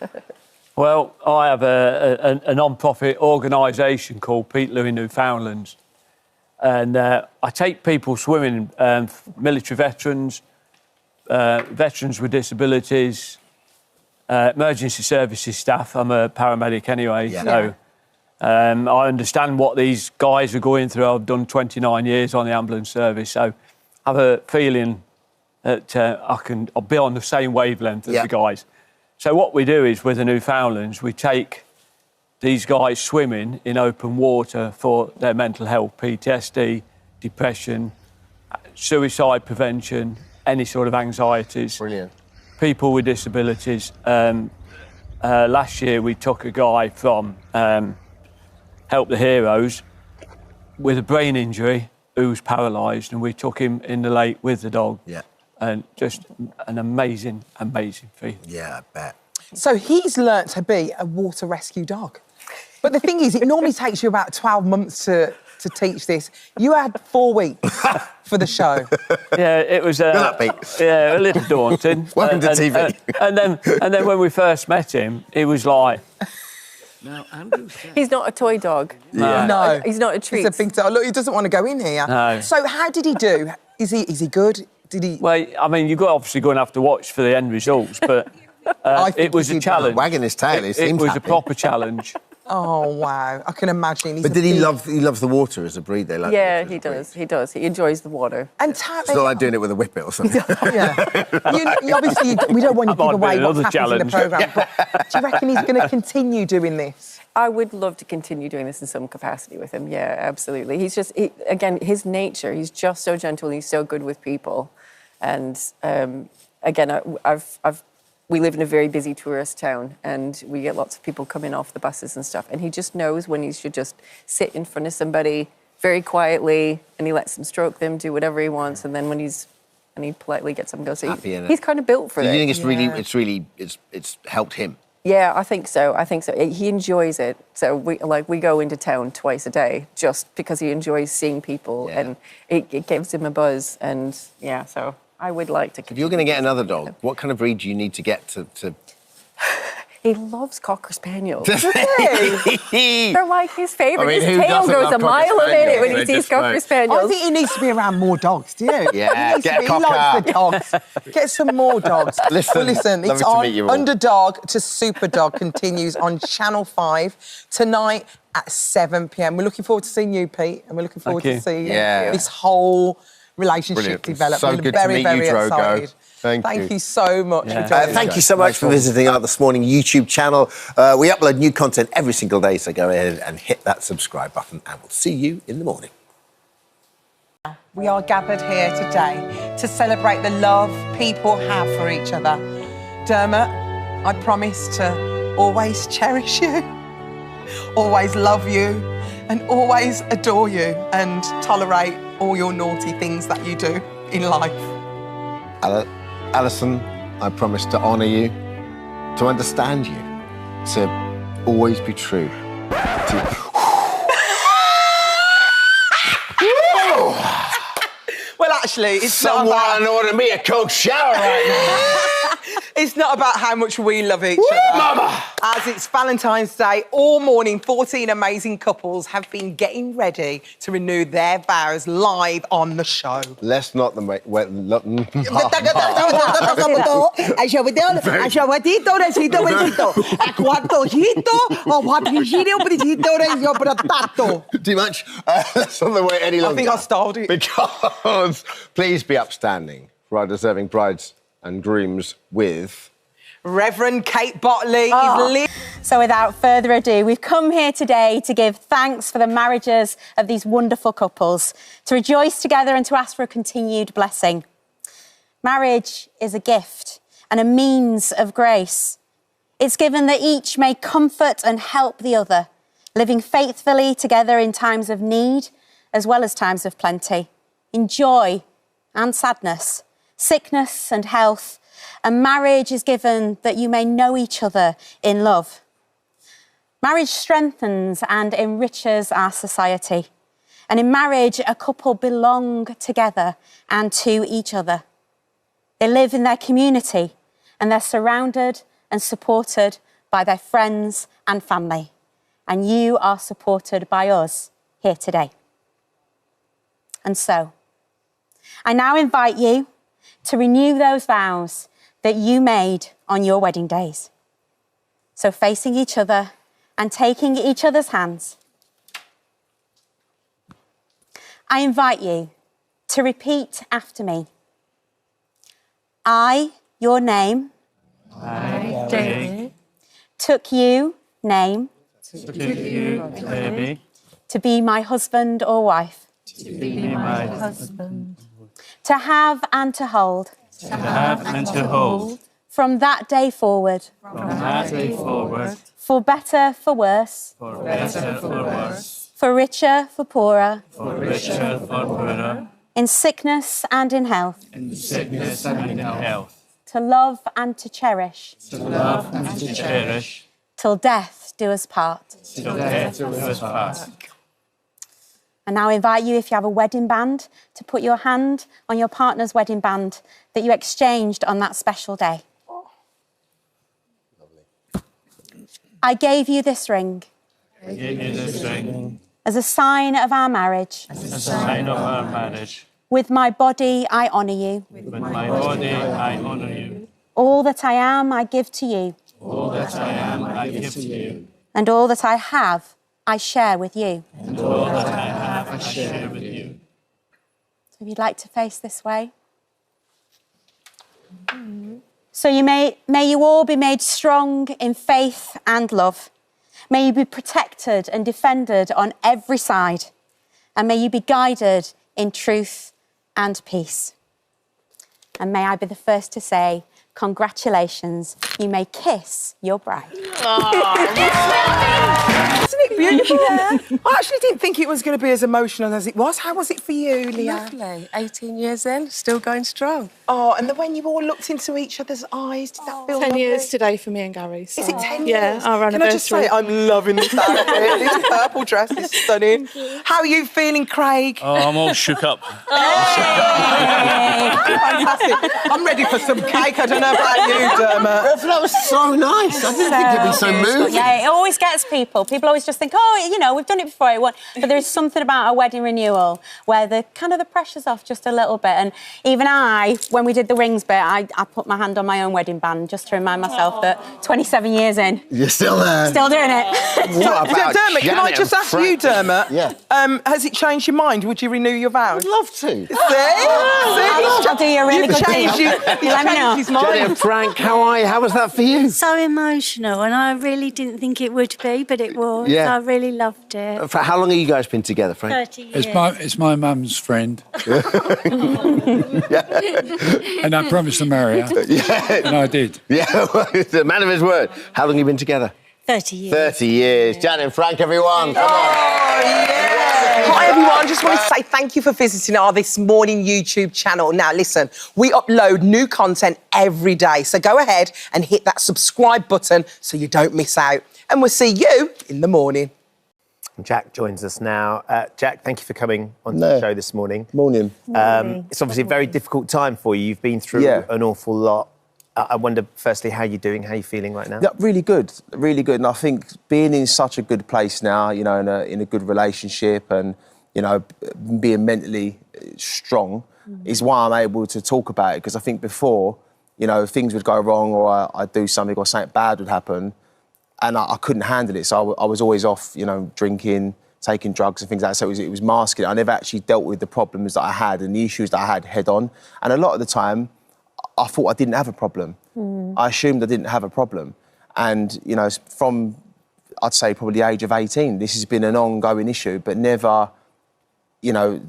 Well, I have a non-profit organisation called Peterloo in Newfoundlands. And I take people swimming, military veterans, veterans with disabilities, emergency services staff. I'm a paramedic anyway, so I understand what these guys are going through. I've done 29 years on the ambulance service, so I have a feeling that I'll be on the same wavelength as the guys. So what we do is, with the Newfoundlands, we take these guys swimming in open water for their mental health, PTSD, depression, suicide prevention, any sort of anxieties. Brilliant. People with disabilities. Last year we took a guy from Help the Heroes with a brain injury who was paralysed, and we took him in the lake with the dog. Yeah. And just an amazing, amazing feeling. Yeah, I bet. So he's learnt to be a water rescue dog. But the thing is, it normally takes you about 12 months to teach this. You had 4 weeks for the show. Yeah, it was a little daunting. Welcome to TV. And then when we first met him, he was like, He's not a toy dog. No. He's not a treat. He's a big dog. Look, he doesn't want to go in here. No. So how did he do? Is he good? Did he? Well, I mean, you're obviously going to have to watch for the end results, but it was a challenge. Wagging his tail, it was a proper challenge. Oh wow! I can imagine. But did he love? He loves the water as a breed. They like. Yeah, he does. He does. He enjoys the water. And It's not like doing it with a whippet or something. Obviously, we don't want you to give away what happens in the programme. But do you reckon he's going to continue doing this? I would love to continue doing this in some capacity with him. Yeah, absolutely. He's just, again, his nature. He's just so gentle. He's so good with people, and again, I've we live in a very busy tourist town and we get lots of people coming off the buses and stuff. And he just knows when he should just sit in front of somebody very quietly and he lets them stroke them, do whatever he wants. And then when he politely gets them to go. So he's kind of built for it. Do you think it's helped him? Yeah, I think so. He enjoys it. So we go into town twice a day just because he enjoys seeing people and it gives him a buzz. And yeah, so I would like to. If you're going to get another dog, what kind of breed do you need to get to... He loves Cocker Spaniels. They're like his favourite. His tail goes a mile a minute when he sees Cocker Spaniels. I think he needs to be around more dogs, do you? Yeah, get a He likes cocker. the dogs. Get some more dogs. Listen, Listen, it's lovely to on meet you all. Underdog to Superdog continues on Channel 5 tonight at 7 p.m. We're looking forward to seeing you, Pete, and we're looking forward to seeing this whole relationship develop. So We're good very, to meet very you, Drogo. excited. Thank you so much for joining us. Thank you so much for visiting our This Morning YouTube channel. We upload new content every single day, so go ahead and hit that subscribe button, and we'll see you in the morning. We are gathered here today to celebrate the love people have for each other. Dermot, I promise to always cherish you, always love you, and always adore you, and tolerate all your naughty things that you do in life. Alison, I promise to honour you, to understand you, to always be true. Well, actually, it's Someone not about... order me a cold shower right now. It's not about how much we love each other. Mama! As it's Valentine's Day, all morning, 14 amazing couples have been getting ready to renew their vows live on the show. Let's not the Too much. Let's not the wait any longer. I think I stalled it. Because please be upstanding for our deserving brides and grooms with... Reverend Kate Botley is So without further ado, we've come here today to give thanks for the marriages of these wonderful couples, to rejoice together and to ask for a continued blessing. Marriage is a gift and a means of grace. It's given that each may comfort and help the other, living faithfully together in times of need as well as times of plenty, in joy and sadness, sickness and health. And marriage is given that you may know each other in love. Marriage strengthens and enriches our society. And in marriage, a couple belong together and to each other. They live in their community and they're surrounded and supported by their friends and family. And you are supported by us here today. And so, I now invite you to renew those vows that you made on your wedding days. So facing each other and taking each other's hands, I invite you to repeat after me. I, your name, I, David, took you, name, took you, baby, to be my husband or wife, to be my husband, to have and to hold, to have and to hold, from that day forward, from that day forward, for better, for worse, for better, for worse, for richer, for poorer, for richer, for poorer, in sickness and in health, in sickness and in health, to love and to cherish, to love and to cherish, till death do us part. till death do us part. And now I invite you, if you have a wedding band, to put your hand on your partner's wedding band that you exchanged on that special day. I gave you this ring. I give you this ring As a sign of our marriage. as a sign of our marriage. With my body, I honour you. With my body, I honour you. All that I am, I give to you. All that I am, I give to you. And all that I have, I share with you. And all that I have, I share with you. So if you'd like to face this way. So may you all be made strong in faith and love. May you be protected and defended on every side. And may you be guided in truth and peace. And may I be the first to say, Congratulations, you may kiss your bride. Isn't it beautiful? I actually didn't think it was going to be as emotional as it was. How was it for you, Leah? Lovely. 18 years in, still going strong. Oh, and then when you all looked into each other's eyes, did that feel 10 lovely? years today for me and Gary. So. Is it 10 Yeah, years? our Can I just say, I'm loving this outfit. This purple dress is stunning. How are you feeling, Craig? Oh, I'm all shook up. Fantastic. I'm ready for some cake. I don't know about you, Dermot. That was so nice. I didn't think it'd be so moving. Yeah, it always gets people. People always just think, oh, you know, we've done it before. But there's something about a wedding renewal where the pressure's off just a little bit. And even when we did the rings bit, I put my hand on my own wedding band just to remind myself that 27 years in. You're still there. Still doing it. What about Dermot, can I just ask you, Dermot? Yeah. Has it changed your mind? Would you renew your vows? I'd love to. I'll do you a really good changed deal. Let me know. His mind. Jenny and Frank, how was that for you? So emotional, and I really didn't think it would be, but it was. Yeah. I really loved it. For how long have you guys been together, Frank? 30 years. It's my mum's friend. And I promised to marry her. Yeah. And I did. Yeah, the man of his word. How long have you been together? 30 years. 30 years. Janet and Frank, everyone. Come on. Hi everyone, just want to say thank you for visiting our This Morning YouTube channel. Now listen, we upload new content every day, so go ahead and hit that subscribe button so you don't miss out. And we'll see you in the morning. Jack joins us now. Jack, thank you for coming on the show this morning. Morning. It's obviously a very difficult time for you. You've been through an awful lot. I wonder, firstly, how you're doing, how you're feeling right now? Yeah, really good, really good. And I think being in such a good place now, you know, in a good relationship and, you know, being mentally strong is why I'm able to talk about it. Because I think before, you know, things would go wrong or I'd do something or something bad would happen and I couldn't handle it. So I was always off, you know, drinking, taking drugs and things like that. So it was masking it. I never actually dealt with the problems that I had and the issues that I had head on. And a lot of the time, I thought I didn't have a problem. I assumed I didn't have a problem. And, you know, from, I'd say, probably the age of 18, this has been an ongoing issue, but never, you know,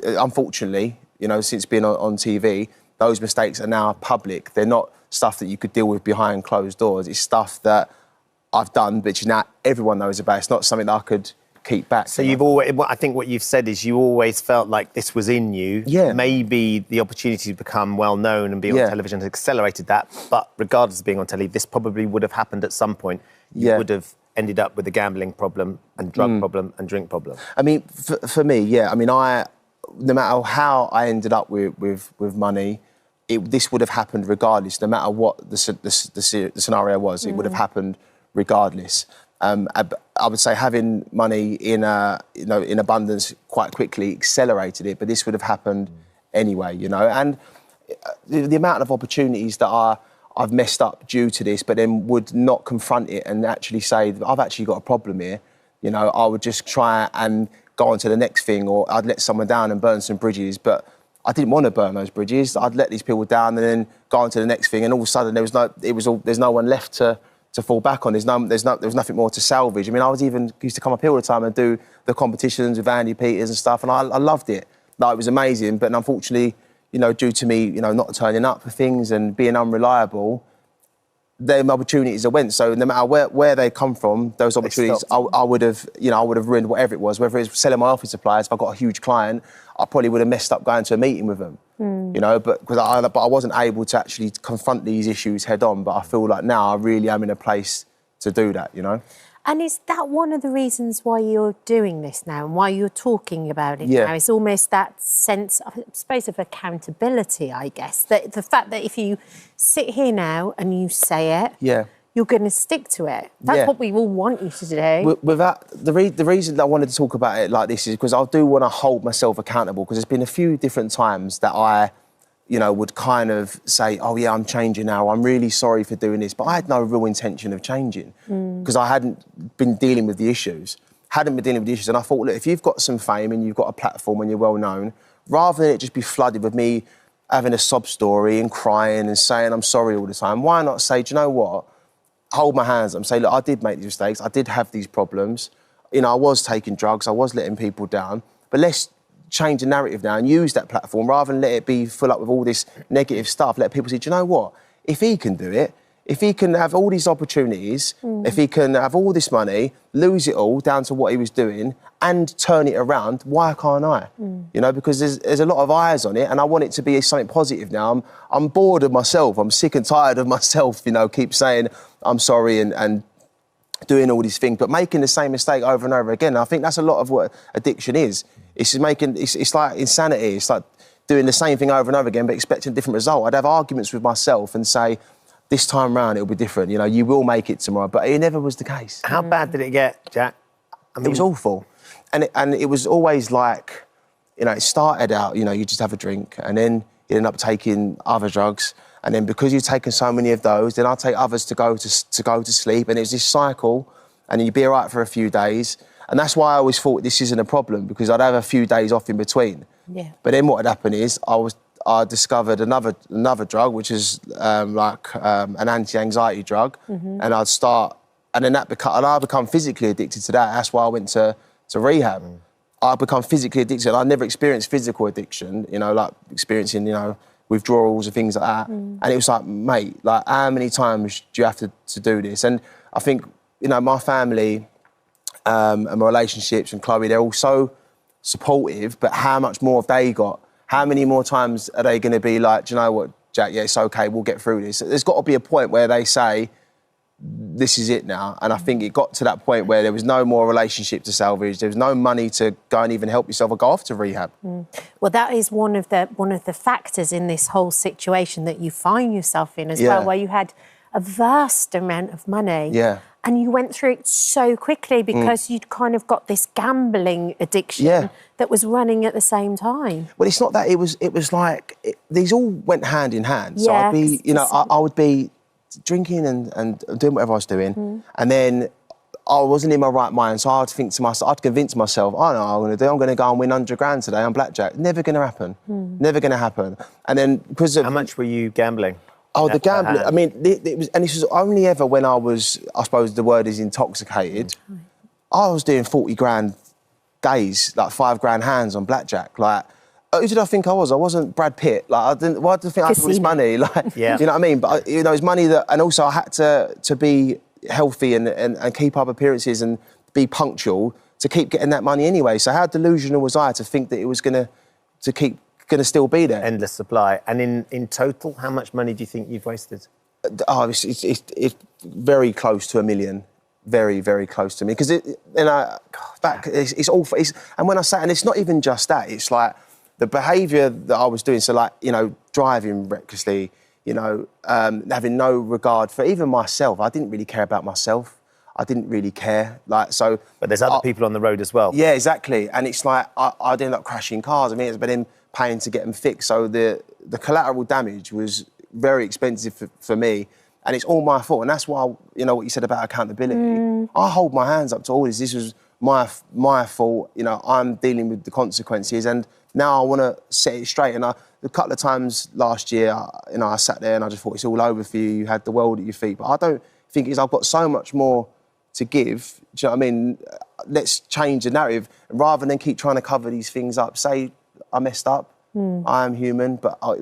unfortunately, you know, since being on TV, those mistakes are now public. They're not stuff that you could deal with behind closed doors. It's stuff that I've done, but now everyone knows about. It's not something that I could keep back. So you've always, I think what you've said is you always felt like this was in you. Yeah. Maybe the opportunity to become well known and be on television has accelerated that. But regardless of being on telly, this probably would have happened at some point. You would have ended up with a gambling problem and drug problem and drink problem. I mean, for me, yeah. I mean, no matter how I ended up with money, this would have happened regardless. No matter what the scenario was, it would have happened regardless. I would say having money in abundance quite quickly accelerated it, but this would have happened anyway, you know. And the amount of opportunities that I've messed up due to this, but then would not confront it and actually say, I've actually got a problem here, you know, I would just try and go on to the next thing, or I'd let someone down and burn some bridges, but I didn't want to burn those bridges. I'd let these people down and then go on to the next thing, and all of a sudden there's no one left to fall back on. There was nothing more to salvage. I mean, I used to come up here all the time and do the competitions with Andy Peters and stuff, and I loved it. Like, it was amazing, but unfortunately, you know, due to me, you know, not turning up for things and being unreliable, them opportunities that went. So no matter where they come from, those opportunities, I would have ruined whatever it was. Whether it's selling my office supplies, if I got a huge client, I probably would have messed up going to a meeting with them. You know, but I wasn't able to actually confront these issues head on. But I feel like now I really am in a place to do that, you know. And is that one of the reasons why you're doing this now and why you're talking about it now? It's almost that sense, I suppose, of accountability, I guess. That the fact that if you sit here now and you say it, you're going to stick to it. That's what we all want you to do. With that, the reason that I wanted to talk about it like this is because I do want to hold myself accountable, because there's been a few different times that I, you know, would kind of say, oh yeah, I'm changing now, I'm really sorry for doing this, but I had no real intention of changing because I hadn't been dealing with the issues. And I thought, look, if you've got some fame and you've got a platform and you're well known, rather than it just be flooded with me having a sob story and crying and saying I'm sorry all the time, why not say, do you know what? Hold my hands up and say, look, I did make these mistakes, I did have these problems, you know, I was taking drugs, I was letting people down, but let's change the narrative now and use that platform rather than let it be full up with all this negative stuff. Let people say, do you know what? if he can do it, if he can have all these opportunities, if he can have all this money, lose it all down to what he was doing and turn it around, why can't I? You know, because there's a lot of eyes on it and I want it to be something positive now. I'm bored of myself. I'm sick and tired of myself, you know, keep saying I'm sorry and doing all these things, but making the same mistake over and over again. And I think that's a lot of what addiction is. It's like insanity. It's like doing the same thing over and over again, but expecting a different result. I'd have arguments with myself and say, this time round it'll be different. You know, you will make it tomorrow, but it never was the case. How bad did it get, Jack? I mean, it was awful. And it was always like, you know, it started out, you know, you just have a drink and then you end up taking other drugs. And then because you've taken so many of those, then I'll take others to go to sleep. And it's this cycle and you'd be all right for a few days. And that's why I always thought this isn't a problem, because I'd have a few days off in between. Yeah. But then what had happened is I discovered another drug, which is an anti-anxiety drug. And I'd start, and then I become physically addicted to that. That's why I went to rehab. I become physically addicted. I never experienced physical addiction, you know, like experiencing, you know, withdrawals and things like that. And it was like, mate, like how many times do you have to do this? And I think, you know, my family and my relationships and Chloe, they're all so supportive, but how much more have they got? How many more times are they going to be like, do you know what, Jack, yeah, it's okay, we'll get through this. There's got to be a point where they say, this is it now. And I think it got to that point where there was no more relationship to salvage. There was no money to go and even help yourself or go off to rehab. Well, that is one of the factors in this whole situation that you find yourself in as well, where you had a vast amount of money. Yeah. And you went through it so quickly because you'd kind of got this gambling addiction that was running at the same time. Well, it's not that. It was like these all went hand in hand. So I'd be, you know, I would be drinking and doing whatever I was doing, and then I wasn't in my right mind. So I'd think to myself, I'd convince myself, I know what I'm going to do. I'm going to go and win 100 grand today on blackjack. Never going to happen. Never going to happen. And then because of, how much were you gambling? Oh, the gambling. I mean, it was, and this was only ever when I was, I suppose the word is intoxicated. I was doing 40 grand days, like 5 grand hands on blackjack. Like, who did I think I was? I wasn't Brad Pitt. Like, I didn't. Why did I think I had all this money? Like, you know what I mean? But you know, it's money that, and also I had to be healthy and keep up appearances and be punctual to keep getting that money anyway. So how delusional was I to think that it was going to still be there? Endless supply. And in total, how much money do you think you've wasted? Oh, it's very close to $1 million. Very, very close to me. Because it's awful. And when I say, and it's not even just that, it's like the behaviour that I was doing. So like, you know, driving recklessly, you know, having no regard for even myself. I didn't really care about myself. I didn't really care. Like, so. But there's other people on the road as well. Yeah, exactly. And it's like, I'd end up crashing cars. I mean, it's been paying to get them fixed. So the collateral damage was very expensive for me. And it's all my fault. And that's why, you know, what you said about accountability. I hold my hands up to all this. This was my fault. You know, I'm dealing with the consequences. And now I want to set it straight. And a couple of times last year, you know, I sat there and I just thought, it's all over for you. You had the world at your feet. But I don't think I've got so much more to give. Do you know what I mean? Let's change the narrative. And rather than keep trying to cover these things up, say, I messed up. I am human, but I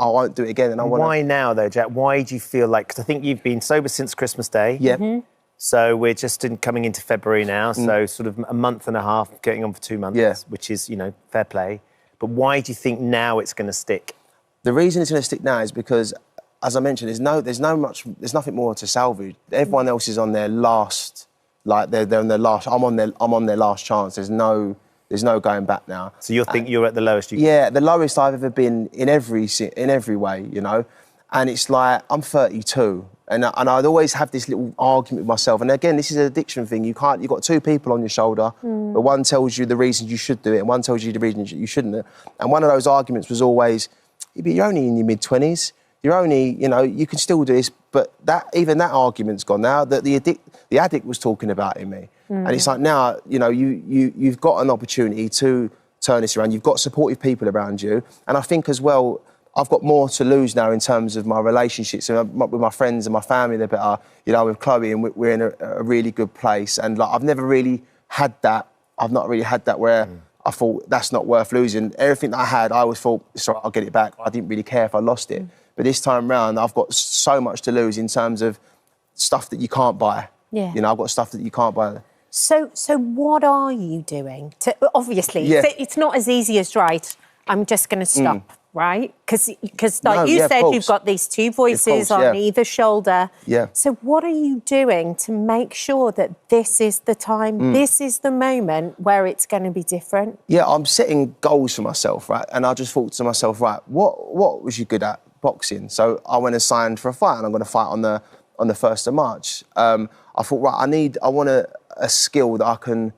won't do it again. And I want. Why now, though, Jack? Why do you feel like? Because I think you've been sober since Christmas Day. Yeah. So we're just coming into February now. So sort of a month and a half, getting on for 2 months. Yeah. Which is, you know, fair play. But why do you think now it's going to stick? The reason it's going to stick now is because, as I mentioned, there's nothing more to salvage. Everyone else is on their last, like they're on their last. I'm on their last chance. There's no going back now. So you think you're at the lowest you can? Yeah, the lowest I've ever been in every way, you know. And it's like, I'm 32, and I'd always have this little argument with myself. And again, this is an addiction thing. You've got 2 people on your shoulder, but one tells you the reasons you should do it, and one tells you the reasons you shouldn't. And one of those arguments was always, you're only in your mid-20s. You're only, you know, you can still do this. But even that argument's gone now, that the addict was talking about in me. And it's like now, you know, you've got an opportunity to turn this around. You've got supportive people around you. And I think as well, I've got more to lose now in terms of my relationships with my friends and my family. They're better, you know, with Chloe, and we're in a really good place. And like, I've never really had that. I've not really had that where I thought that's not worth losing. Everything that I had, I always thought, it's all right, I'll get it back. I didn't really care if I lost it. But this time round, I've got so much to lose in terms of stuff that you can't buy. Yeah. You know, I've got stuff that you can't buy. So what are you doing? Obviously, it's not as easy as, right, I'm just going to stop, right? Because like you said, you've got these two voices on either shoulder. Yeah. So what are you doing to make sure that this is the time, this is the moment where it's going to be different? Yeah, I'm setting goals for myself, right? And I just thought to myself, right, what was you good at? Boxing. So I went and signed for a fight, and I'm going to fight on the 1st of March. I thought, right, I want a skill that I can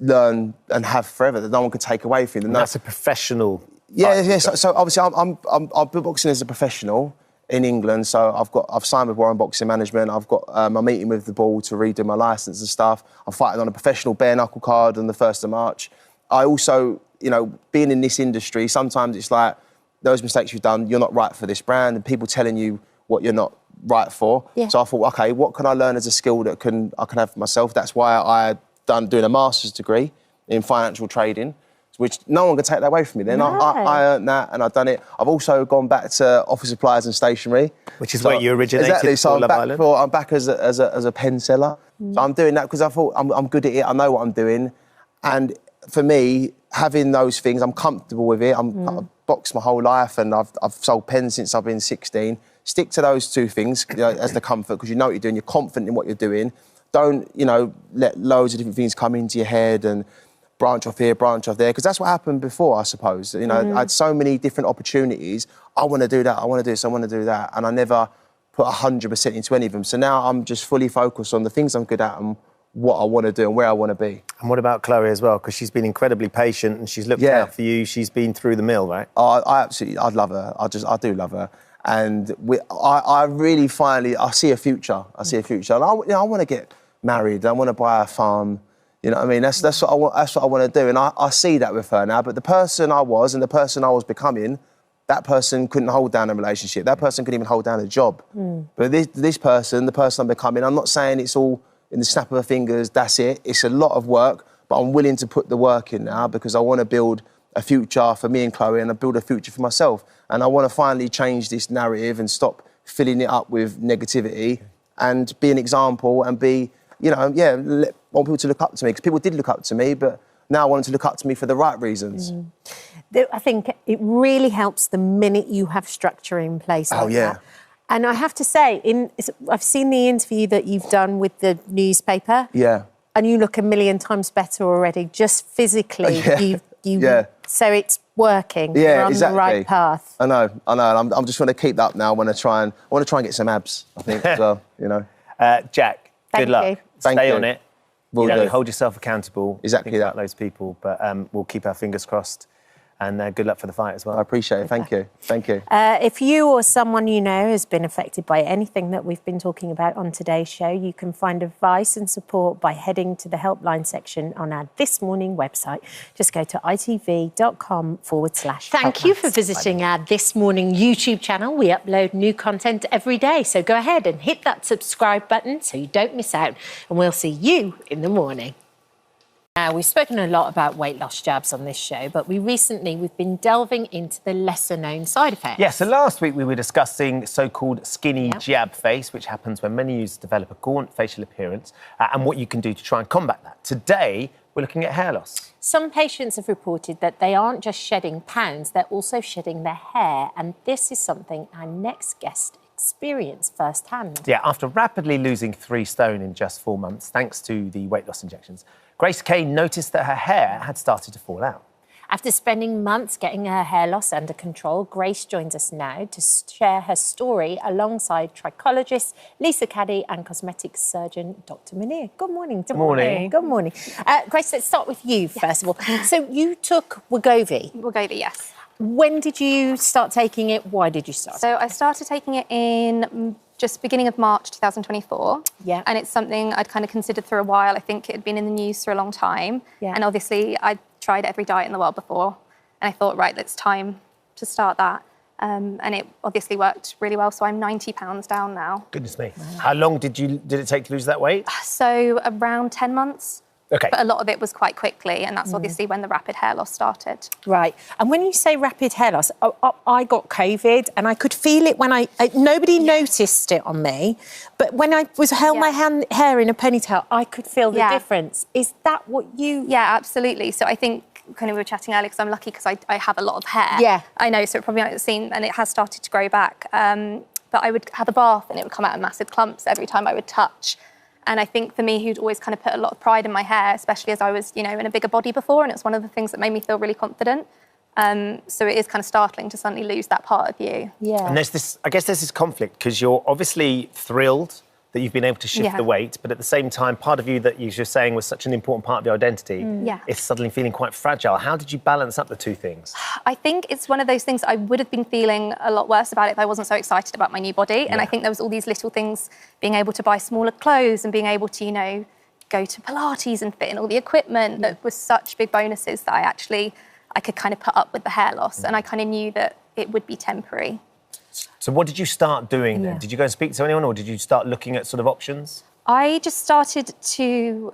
learn and have forever, that no one can take away from me. And that's a professional. Yeah. So obviously, I've been boxing as a professional in England. So I've signed with Warren Boxing Management. I've got my meeting with the ball to redo my licence and stuff. I'm fighting on a professional bare knuckle card on the 1st of March. I also, you know, being in this industry, sometimes it's like those mistakes you've done, you're not right for this brand, and people telling you what you're not right for. Yeah. So I thought, okay, what can I learn as a skill that I can have for myself? That's why I doing a master's degree in financial trading, which no one can take that away from me. Then I earned that, and I've done it. I've also gone back to office supplies and stationery, which is where you originated. Exactly. So Love Island. I'm back as a pen seller. So I'm doing that because I thought I'm good at it. I know what I'm doing, and for me, having those things, I'm comfortable with it. I've boxed my whole life, and I've sold pens since I've been 16. Stick to those two things, you know, as the comfort, because you know what you're doing, you're confident in what you're doing. Don't, you know, let loads of different things come into your head and branch off here, branch off there, because that's what happened before, I suppose. You know, I had so many different opportunities. I want to do that, I want to do this, I want to do that, and I never put 100% into any of them. So now I'm just fully focused on the things I'm good at and what I want to do and where I want to be. And what about Chloe as well? Because she's been incredibly patient and she's looked out for you. She's been through the mill, right? I love her. I do love her. And I really finally, I see a future. I see a future. And I want to get married. I want to buy a farm. You know what I mean? That's what I want. That's what I want to do. And I see that with her now. But the person I was and the person I was becoming, that person couldn't hold down a relationship. That person couldn't even hold down a job. But this person, the person I'm becoming, I'm not saying it's all in the snap of her fingers, that's it. It's a lot of work, but I'm willing to put the work in now because I want to build a future for me and Chloe, and I build a future for myself. And I want to finally change this narrative and stop filling it up with negativity and be an example and be, you know, want people to look up to me, because people did look up to me, but now I want them to look up to me for the right reasons. I think it really helps the minute you have structure in place. Like that. And I have to say, I've seen the interview that you've done with the newspaper. Yeah. And you look a million times better already, just physically. So it's working. Yeah, You're on exactly. the right path. I know. I'm just going to keep that up now. I want to try and get some abs, I think, as well, you know. Jack, good luck. Stay on it. Will do. Hold yourself accountable. Exactly Think about those people, but we'll keep our fingers crossed. And good luck for the fight as well. I appreciate it. Thank you. Thank you. If you or someone you know has been affected by anything that we've been talking about on today's show, you can find advice and support by heading to the helpline section on our This Morning website. Just go to itv.com/helplines. Thank you for visiting our This Morning YouTube channel. We upload new content every day, so go ahead and hit that subscribe button so you don't miss out. And we'll see you in the morning. Now, we've spoken a lot about weight loss jabs on this show, but we've been delving into the lesser-known side effects. Yeah, so last week we were discussing so-called skinny jab face, which happens when many users develop a gaunt facial appearance, and what you can do to try and combat that. Today, we're looking at hair loss. Some patients have reported that they aren't just shedding pounds, they're also shedding their hair, and this is something our next guest experienced firsthand. Yeah, after rapidly losing 3 stone in just 4 months, thanks to the weight loss injections, Grace Kane noticed that her hair had started to fall out. After spending months getting her hair loss under control, Grace joins us now to share her story alongside trichologist Lisa Caddy and cosmetic surgeon Dr. Munir. Good morning. Good morning. Good morning. Grace, let's start with you first of all. So you took Wegovy. Wegovy, yes. When did you start taking it? Why did you start? So I started taking it in just beginning of March 2024. Yeah. And it's something I'd kind of considered for a while. I think it had been in the news for a long time. Yeah. And obviously I'd tried every diet in the world before. And I thought, right, it's time to start that. And it obviously worked really well. So I'm 90 pounds down now. Goodness me. Wow. How long did it take to lose that weight? So around 10 months. Okay. But a lot of it was quite quickly, and that's obviously when the rapid hair loss started. Right. And when you say rapid hair loss, I got COVID and I could feel it when nobody noticed it on me, but when I held my hair in a ponytail, I could feel the difference. Is that what you... Yeah, absolutely. So I think kind of we were chatting earlier because I'm lucky because I have a lot of hair. Yeah. I know, so it probably might have seen, and it has started to grow back. But I would have a bath and it would come out in massive clumps every time I would touch. And I think for me, who'd always kind of put a lot of pride in my hair, especially as I was, you know, in a bigger body before, and it's one of the things that made me feel really confident. So it is kind of startling to suddenly lose that part of you. Yeah. And there's this conflict because you're obviously thrilled that you've been able to shift the weight, but at the same time, part of you that you're saying was such an important part of your identity is suddenly feeling quite fragile. How did you balance up the two things? I think it's one of those things I would have been feeling a lot worse about it if I wasn't so excited about my new body. And I think there was all these little things, being able to buy smaller clothes and being able to, you know, go to Pilates and fit in all the equipment that was such big bonuses that I could kind of put up with the hair loss. And I kind of knew that it would be temporary. So what did you start doing then? Did you go and speak to anyone or did you start looking at sort of options? I just started to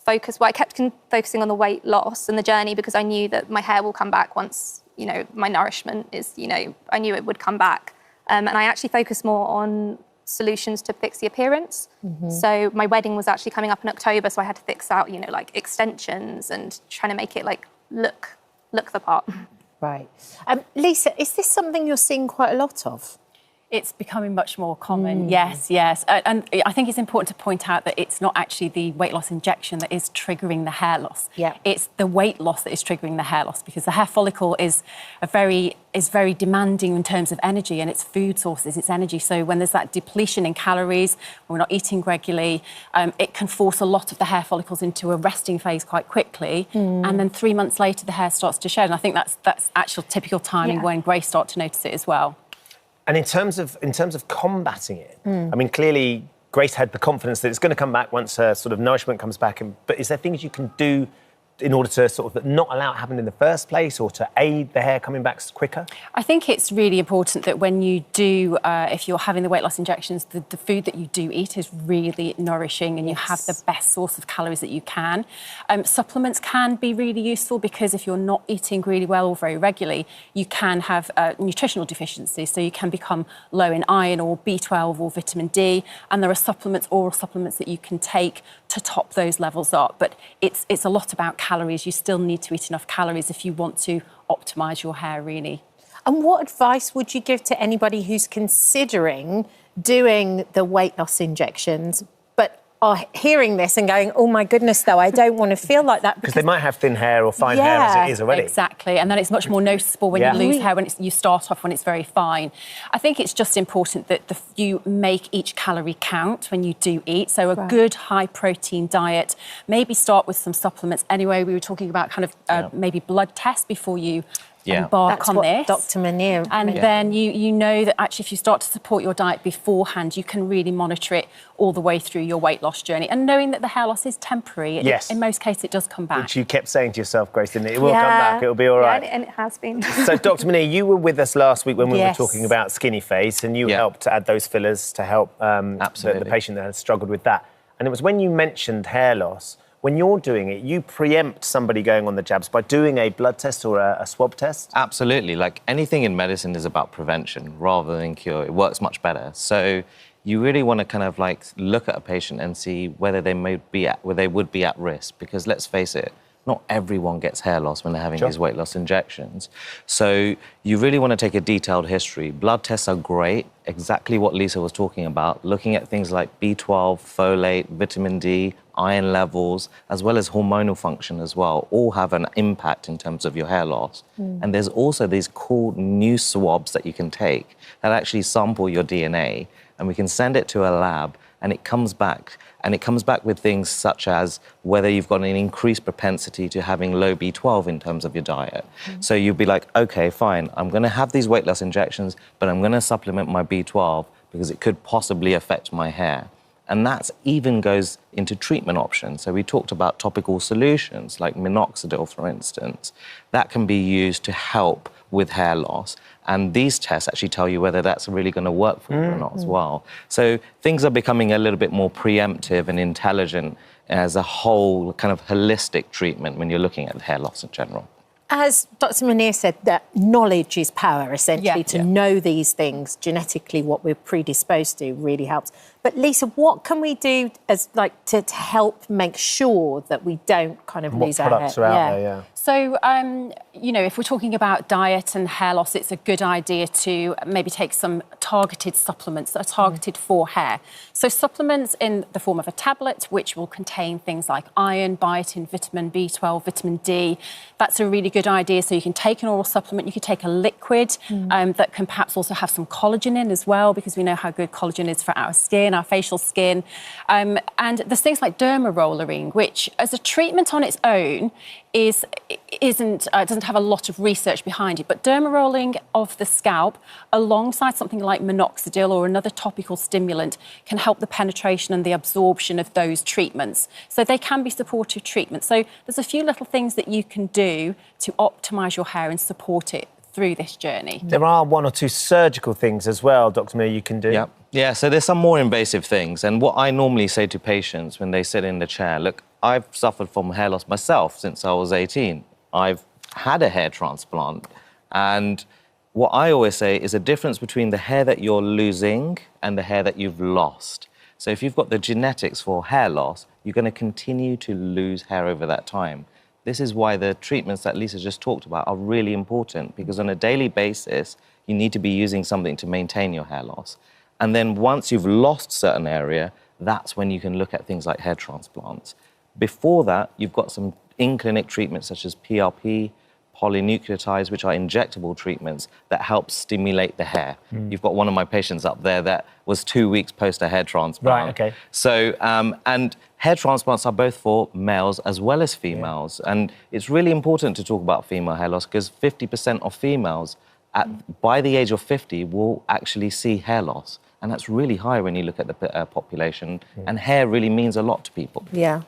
focus, I kept focusing on the weight loss and the journey because I knew that my hair will come back once, you know, my nourishment is, you know, I knew it would come back. And I actually focused more on solutions to fix the appearance. So my wedding was actually coming up in October, so I had to fix out, you know, like extensions and trying to make it like look the part. Right. Lisa, is this something you're seeing quite a lot of? It's becoming much more common, yes. And I think it's important to point out that it's not actually the weight loss injection that is triggering the hair loss. Yeah. It's the weight loss that is triggering the hair loss because the hair follicle is very demanding in terms of energy and its food sources, its energy. So when there's that depletion in calories, when we're not eating regularly, it can force a lot of the hair follicles into a resting phase quite quickly. And then 3 months later, the hair starts to shed. And I think that's actual typical timing when grey start to notice it as well. And in terms of combating it, I mean, clearly Grace had the confidence that it's going to come back once her sort of nourishment comes back. But is there things you can do in order to sort of not allow it to happen in the first place or to aid the hair coming back quicker? I think it's really important that when you do, if you're having the weight loss injections, the food that you do eat is really nourishing and you have the best source of calories that you can. Supplements can be really useful because if you're not eating really well or very regularly, you can have nutritional deficiencies. So you can become low in iron or B12 or vitamin D. And there are supplements, oral supplements that you can take to top those levels up. But it's a lot about calories. You still need to eat enough calories if you want to optimise your hair, really. And what advice would you give to anybody who's considering doing the weight loss injections, but are hearing this and going, oh my goodness, though, I don't want to feel like that? Because they might have thin hair or fine hair as it is already. Exactly, and then it's much more noticeable when you lose hair, when you start off when it's very fine. I think it's just important that you make each calorie count when you do eat. So a good high-protein diet, maybe start with some supplements. Anyway, we were talking about kind of maybe blood tests before you embark That's on what this. Dr. Munir. And then you know that actually if you start to support your diet beforehand, you can really monitor it all the way through your weight loss journey. And knowing that the hair loss is temporary, in most cases it does come back. Which you kept saying to yourself, Grace, didn't it? It will come back, it'll be all right. And it has been. So, Dr. Munir, you were with us last week when we were talking about skinny face and you helped add those fillers to help the patient that had struggled with that. And it was when you mentioned hair loss, when you're doing it, you preempt somebody going on the jabs by doing a blood test or a swab test? Absolutely. Like anything in medicine is about prevention rather than cure. It works much better. So you really want to kind of like look at a patient and see whether they would be at risk. Because let's face it, not everyone gets hair loss when they're having these weight loss injections. So you really want to take a detailed history. Blood tests are great, exactly what Lisa was talking about, looking at things like B12, folate, vitamin D, iron levels, as well as hormonal function as well, all have an impact in terms of your hair loss. And there's also these cool new swabs that you can take that actually sample your DNA, and we can send it to a lab, and it comes back. And it comes back with things such as whether you've got an increased propensity to having low B12 in terms of your diet. So you'd be like, OK, fine, I'm going to have these weight loss injections, but I'm going to supplement my B12 because it could possibly affect my hair. And that even goes into treatment options. So we talked about topical solutions like minoxidil, for instance. That can be used to help with hair loss. And these tests actually tell you whether that's really going to work for you or not as well. So things are becoming a little bit more preemptive and intelligent as a whole kind of holistic treatment when you're looking at hair loss in general. As Dr. Munir said, that knowledge is power, essentially. To know these things, genetically, what we're predisposed to really helps. But Lisa, what can we do as to help make sure that we don't kind of lose our hair? What products are out there, So, if we're talking about diet and hair loss, it's a good idea to maybe take some targeted supplements that are targeted for hair. So supplements in the form of a tablet, which will contain things like iron, biotin, vitamin B12, vitamin D. That's a really good idea. So you can take an oral supplement, you could take a liquid that can perhaps also have some collagen in as well, because we know how good collagen is for our skin, our facial skin. And there's things like derma rollering, which as a treatment on its own doesn't have a lot of research behind it, but derma rolling of the scalp alongside something like minoxidil or another topical stimulant can help the penetration and the absorption of those treatments. So they can be supportive treatments. So there's a few little things that you can do to optimise your hair and support it through this journey. There are one or two surgical things as well, Dr. Munir, you can do. Yeah, so there's some more invasive things. And what I normally say to patients when they sit in the chair, look, I've suffered from hair loss myself since I was 18. I've had a hair transplant. And what I always say is a difference between the hair that you're losing and the hair that you've lost. So if you've got the genetics for hair loss, you're going to continue to lose hair over that time. This is why the treatments that Lisa just talked about are really important, because on a daily basis, you need to be using something to maintain your hair loss. And then once you've lost certain area, that's when you can look at things like hair transplants. Before that, you've got some in-clinic treatments such as PRP, polynucleotides, which are injectable treatments that help stimulate the hair. You've got one of my patients up there that was 2 weeks post a hair transplant. Right, okay. So, and hair transplants are both for males as well as females. And it's really important to talk about female hair loss because 50% of females by the age of 50 will actually see hair loss. And that's really high when you look at the population. And hair really means a lot to people. Yeah.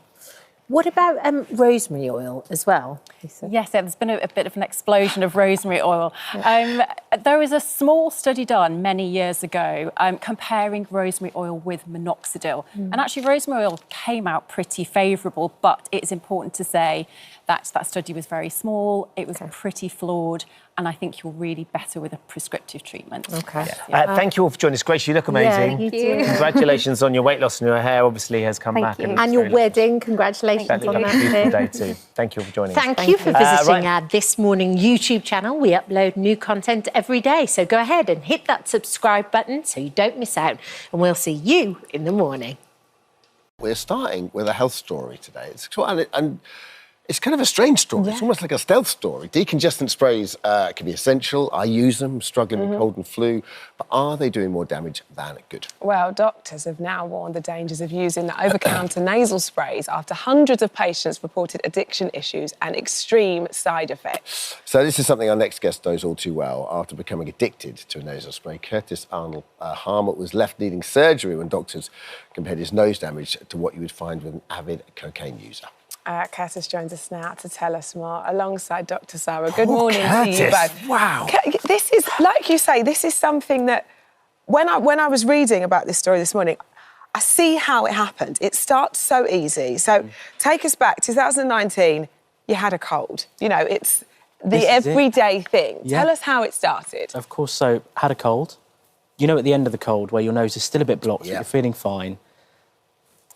What about rosemary oil as well, Lisa? Yes, there's been a bit of an explosion of rosemary oil. There was a small study done many years ago comparing rosemary oil with minoxidil. And actually, rosemary oil came out pretty favourable, but it's important to say that that study was very small, it was pretty flawed, and I think you're really better with a prescriptive treatment. Okay. Thank you all for joining us. Grace, you look amazing. Yeah, you do. Congratulations on your weight loss, and your hair obviously has come back. And your wedding, congratulations on that beautiful too. day too. Thank you all for joining us. Thank you for visiting our This Morning YouTube channel. We upload new content every day, so go ahead and hit that subscribe button so you don't miss out, and we'll see you in the morning. We're starting with a health story today. And it's kind of a strange story. It's almost like a stealth story. Decongestant sprays can be essential. I use them, struggling with cold and flu. But are they doing more damage than good? Well, doctors have now warned the dangers of using the over-the-counter nasal sprays after hundreds of patients reported addiction issues and extreme side effects. So this is something our next guest knows all too well. After becoming addicted to a nasal spray, Curtis Arnold Harmer was left needing surgery when doctors compared his nose damage to what you would find with an avid cocaine user. Curtis joins us now to tell us more, alongside Dr. Sarah. Good morning to you both. Wow. This is, like you say, this is something that, when I was reading about this story this morning, I see how it happened. It starts so easy. So take us back, 2019, you had a cold. You know, it's the everyday thing. Yeah. Tell us how it started. Of course, so had a cold. You know, at the end of the cold, where your nose is still a bit blocked, but you're feeling fine,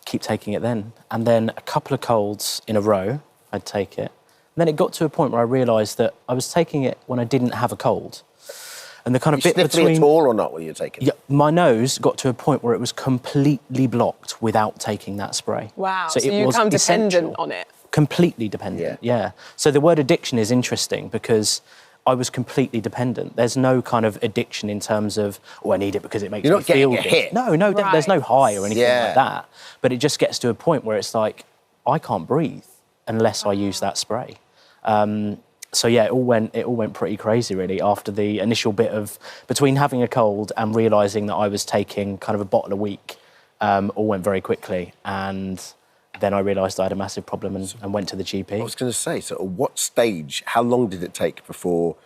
keep taking it then. And then a couple of colds in a row, I'd take it. And then it got to a point where I realised that I was taking it when I didn't have a cold. And the kind of bit between... at all or not when you're taking it? Yeah, my nose got to a point where it was completely blocked without taking that spray. Wow, so it you was become essential. dependent on it. Completely dependent, yeah. So the word addiction is interesting because I was completely dependent. There's no kind of addiction in terms of, oh, I need it because it makes me feel good. Hit. No, there's no high or anything like that. But it just gets to a point where it's like, I can't breathe unless I use that spray. So yeah, it all went pretty crazy really after the initial bit of between having a cold and realising that I was taking kind of a bottle a week. All went very quickly, and then I realised I had a massive problem and went to the GP. I was going to say, so at what stage, how long did it take before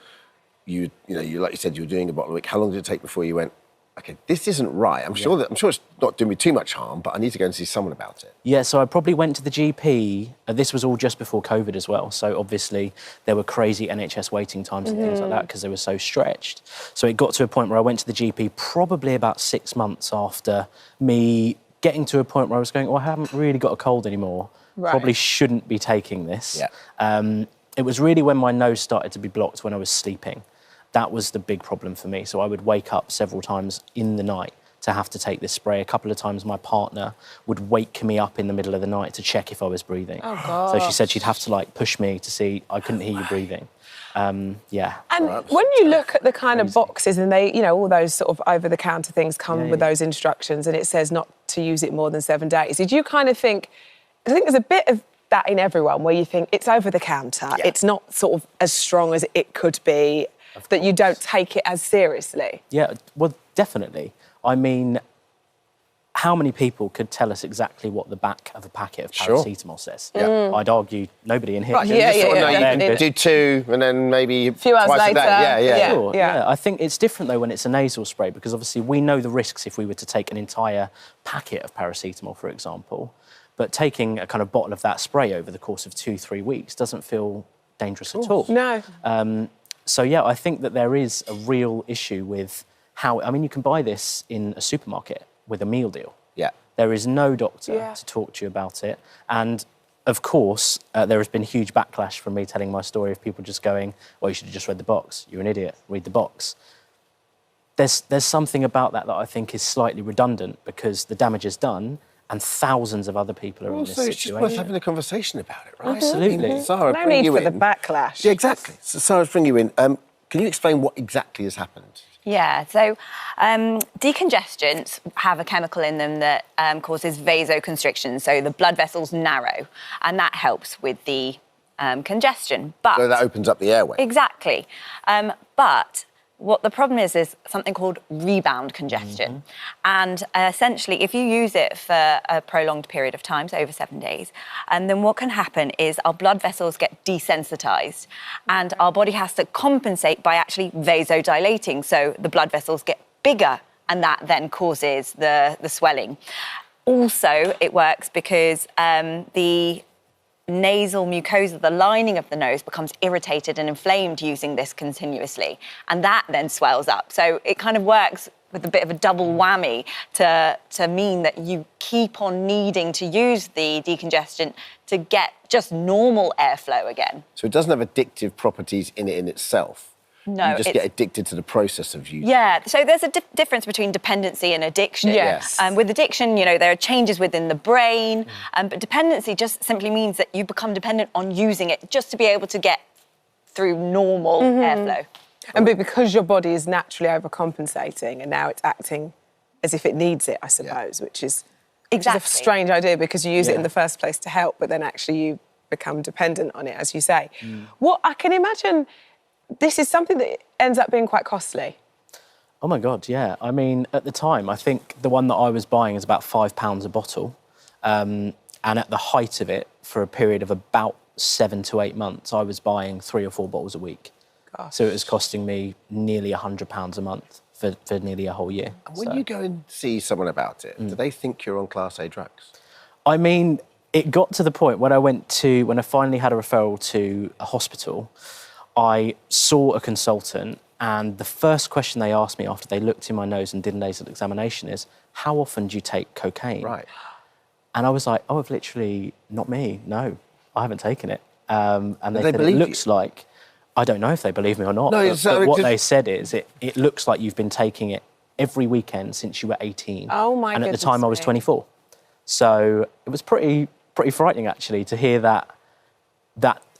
you like you said, you were doing a bottle a week, how long did it take before you went, okay, this isn't right. I'm sure it's not doing me too much harm, but I need to go and see someone about it. Yeah, so I probably went to the GP. This was all just before COVID as well. So obviously there were crazy NHS waiting times and things like that because they were so stretched. So it got to a point where I went to the GP probably about 6 months after me getting to a point where I was going, oh, I haven't really got a cold anymore. Right. Probably shouldn't be taking this. Yeah. It was really when my nose started to be blocked when I was sleeping. That was the big problem for me. So I would wake up several times in the night to have to take this spray. A couple of times my partner would wake me up in the middle of the night to check if I was breathing. Oh, God. So she said she'd have to like push me to see I couldn't hear you breathing. Yeah. And when you look at the kind of boxes and they, you know, all those sort of over-the-counter things come with those instructions and it says not to use it more than 7 days, did you kind of think, I think there's a bit of that in everyone where you think it's over-the-counter, it's not sort of as strong as it could be, that you don't take it as seriously? Yeah, well, definitely. I mean, how many people could tell us exactly what the back of a packet of paracetamol says? Yeah. I'd argue nobody in here. Right, can. yeah, You can do 2 and then maybe a few hours twice later. a day. Sure, yeah. I think it's different though when it's a nasal spray because obviously we know the risks if we were to take an entire packet of paracetamol, for example. But taking a kind of bottle of that spray over the course of 2-3 weeks doesn't feel dangerous at all. No. So, yeah, I think that there is a real issue with how... I mean, you can buy this in a supermarket with a meal deal. Yeah. There is no doctor to talk to you about it. And, of course, there has been huge backlash from me telling my story of people just going, well, you should have just read the box. You're an idiot. Read the box. There's something about that I think is slightly redundant because the damage is done and thousands of other people are in this situation. It's just worth having a conversation about it, right? Absolutely. Sarah, No need for the backlash. Yeah, exactly. So Sarah's bring you in. Can you explain what exactly has happened? Yeah, so decongestants have a chemical in them that causes vasoconstriction, so the blood vessels narrow, and that helps with the congestion. But So that opens up the airway. Exactly. But what the problem is something called rebound congestion. And essentially, if you use it for a prolonged period of time, so over 7 days, and then what can happen is our blood vessels get desensitized and our body has to compensate by actually vasodilating. So the blood vessels get bigger and that then causes the swelling. Also, it works because the nasal mucosa, the lining of the nose, becomes irritated and inflamed using this continuously, and that then swells up. So it kind of works with a bit of a double whammy to mean that you keep on needing to use the decongestant to get just normal airflow again. So it doesn't have addictive properties in it in itself. No, you just get addicted to the process of using. Yeah, so there's a difference between dependency and addiction. Yes. With addiction, you know, there are changes within the brain, but dependency just simply means that you become dependent on using it just to be able to get through normal airflow. And because your body is naturally overcompensating and now it's acting as if it needs it, I suppose, which is a strange idea because you use it in the first place to help, but then actually you become dependent on it, as you say. What I can imagine... This is something that ends up being quite costly. Oh, my God, yeah. I mean, at the time, I think the one that I was buying is about £5 a bottle. And at the height of it, for a period of about 7 to 8 months, I was buying 3 or 4 bottles a week. Gosh. So it was costing me nearly £100 a month for nearly a whole year. And when you go and see someone about it, do they think you're on Class A drugs? I mean, it got to the point when I finally had a referral to a hospital, I saw a consultant and the first question they asked me after they looked in my nose and did a nasal examination is, how often do you take cocaine? Right. And I was like, oh, I've literally, not me, no, I haven't taken it. And they said, it looks like, I don't know if they believe me or not, but what they said is, it looks like you've been taking it every weekend since you were 18. Oh, my And at the time I was 24. So it was pretty frightening, actually, to hear that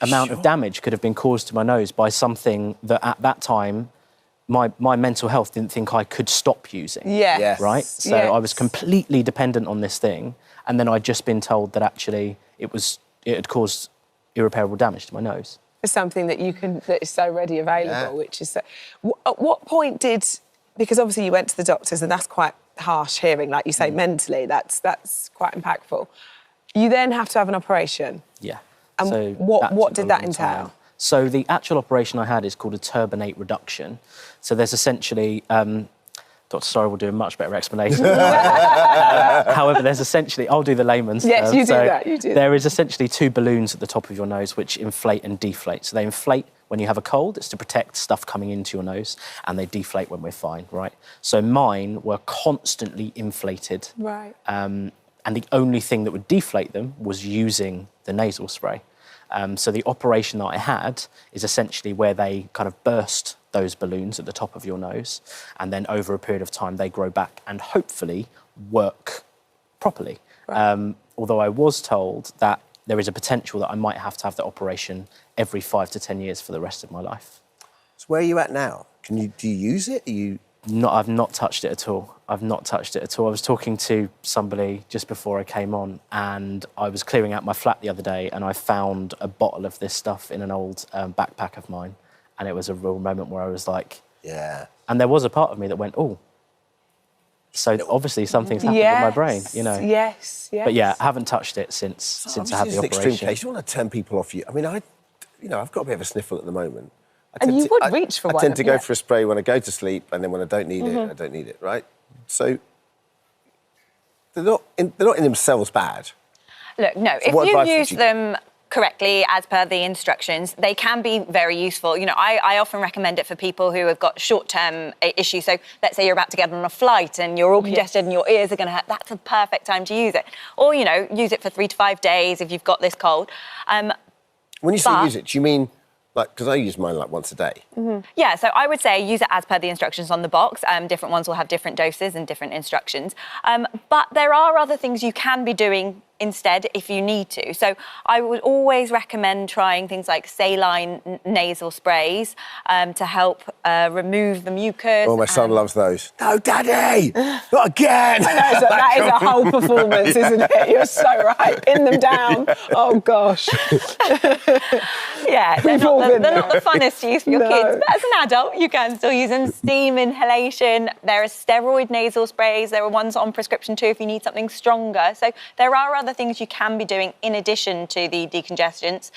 amount of damage could have been caused to my nose by something that at that time my mental health didn't think I could stop using. Yes. Right? So I was completely dependent on this thing, and then I'd just been told that actually it had caused irreparable damage to my nose. For something that that is so ready available, which is... At what point because obviously you went to the doctors and that's quite harsh hearing, like you say, mentally, that's quite impactful. You then have to have an operation. Yeah. And so what did that entail? So the actual operation I had is called a turbinate reduction. So there's essentially, Dr. Dr. Sorrell will do a much better explanation. However, there's essentially, I'll do the layman's Yes, term. you do that, you do that. There is essentially two balloons at the top of your nose which inflate and deflate. So they inflate when you have a cold, it's to protect stuff coming into your nose, and they deflate when we're fine, right? So mine were constantly inflated. Right. And the only thing that would deflate them was using the nasal spray. So the operation that I had is essentially where they kind of burst those balloons at the top of your nose, and then over a period of time they grow back and hopefully work properly. Right. Although I was told that there is a potential that I might have to have the operation every 5 to 10 years for the rest of my life. So where are you at now? Do you use it? I've not touched it at all. I've not touched it at all. I was talking to somebody just before I came on, and I was clearing out my flat the other day, and I found a bottle of this stuff in an old backpack of mine, and it was a real moment where I was like, yeah. And there was a part of me that went, oh. So obviously something's happened in my brain, you know. Yes, yes. But yeah, I haven't touched it since I had the an extreme operation. case. You want to turn people off you. I mean, I've got a bit of a sniffle at the moment. And you would reach for one. I tend to go for a spray when I go to sleep, and then when I don't need it, I don't need it, right? So they're not in themselves bad. Look, no, if you use them correctly as per the instructions, they can be very useful. You know, I often recommend it for people who have got short-term issues. So let's say you're about to get on a flight and you're all congested and your ears are going to hurt. That's a perfect time to use it. Or, you know, use it for 3 to 5 days if you've got this cold. When you say use it, do you mean, like, because I use mine like once a day? Yeah, so I would say use it as per the instructions on the box. Different ones will have different doses and different instructions. But there are other things you can be doing instead if you need to. So I would always recommend trying things like saline nasal sprays to help remove the mucus. Oh, my son loves those. No, Daddy! Not again! That is a whole performance, isn't it? You're so right. Pin them down. Oh, gosh. Yeah, they're not the funnest to use for your kids. But as an adult, you can still use them. Steam inhalation. There are steroid nasal sprays. There are ones on prescription too if you need something stronger. So there are other things you can be doing in addition to the decongestants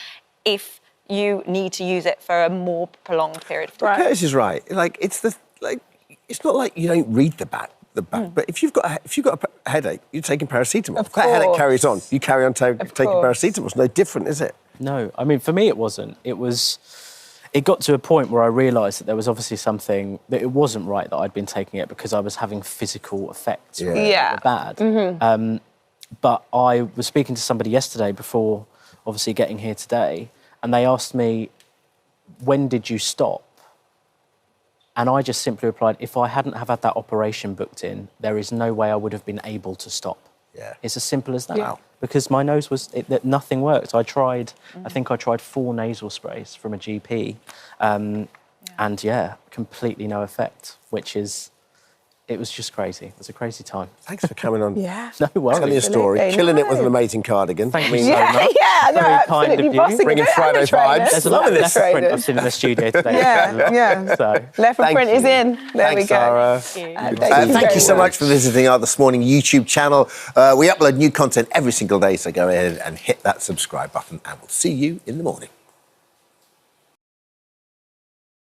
if you need to use it for a more prolonged period of time. Curtis is right. Like, it's not like you don't read the back. But if you've got a headache, you're taking paracetamol. If that headache carries on, you carry on taking paracetamol. It's no different, is it? No, I mean, for me, it wasn't. It got to a point where I realised that there was obviously something, that it wasn't right that I'd been taking it because I was having physical effects that were bad. But I was speaking to somebody yesterday before, obviously, getting here today, and they asked me, when did you stop? And I just simply replied, if I hadn't have had that operation booked in, there is no way I would have been able to stop. Yeah. It's as simple as that. Yeah. Because my nose nothing worked. I think I tried 4 nasal sprays from a GP, and completely no effect, it was just crazy. It was a crazy time. Thanks for coming on. Yeah. No worries. Telling your story. Killing it with an amazing cardigan. Thank you so much. Yeah, no, Very kind of you. Bringing Friday vibes. There's a lot of left print I've seen in the studio today. Yeah. So, left print is in. There we go. Sarah. Thank you so much for visiting our This Morning YouTube channel. We upload new content every single day, so go ahead and hit that subscribe button, and we'll see you in the morning.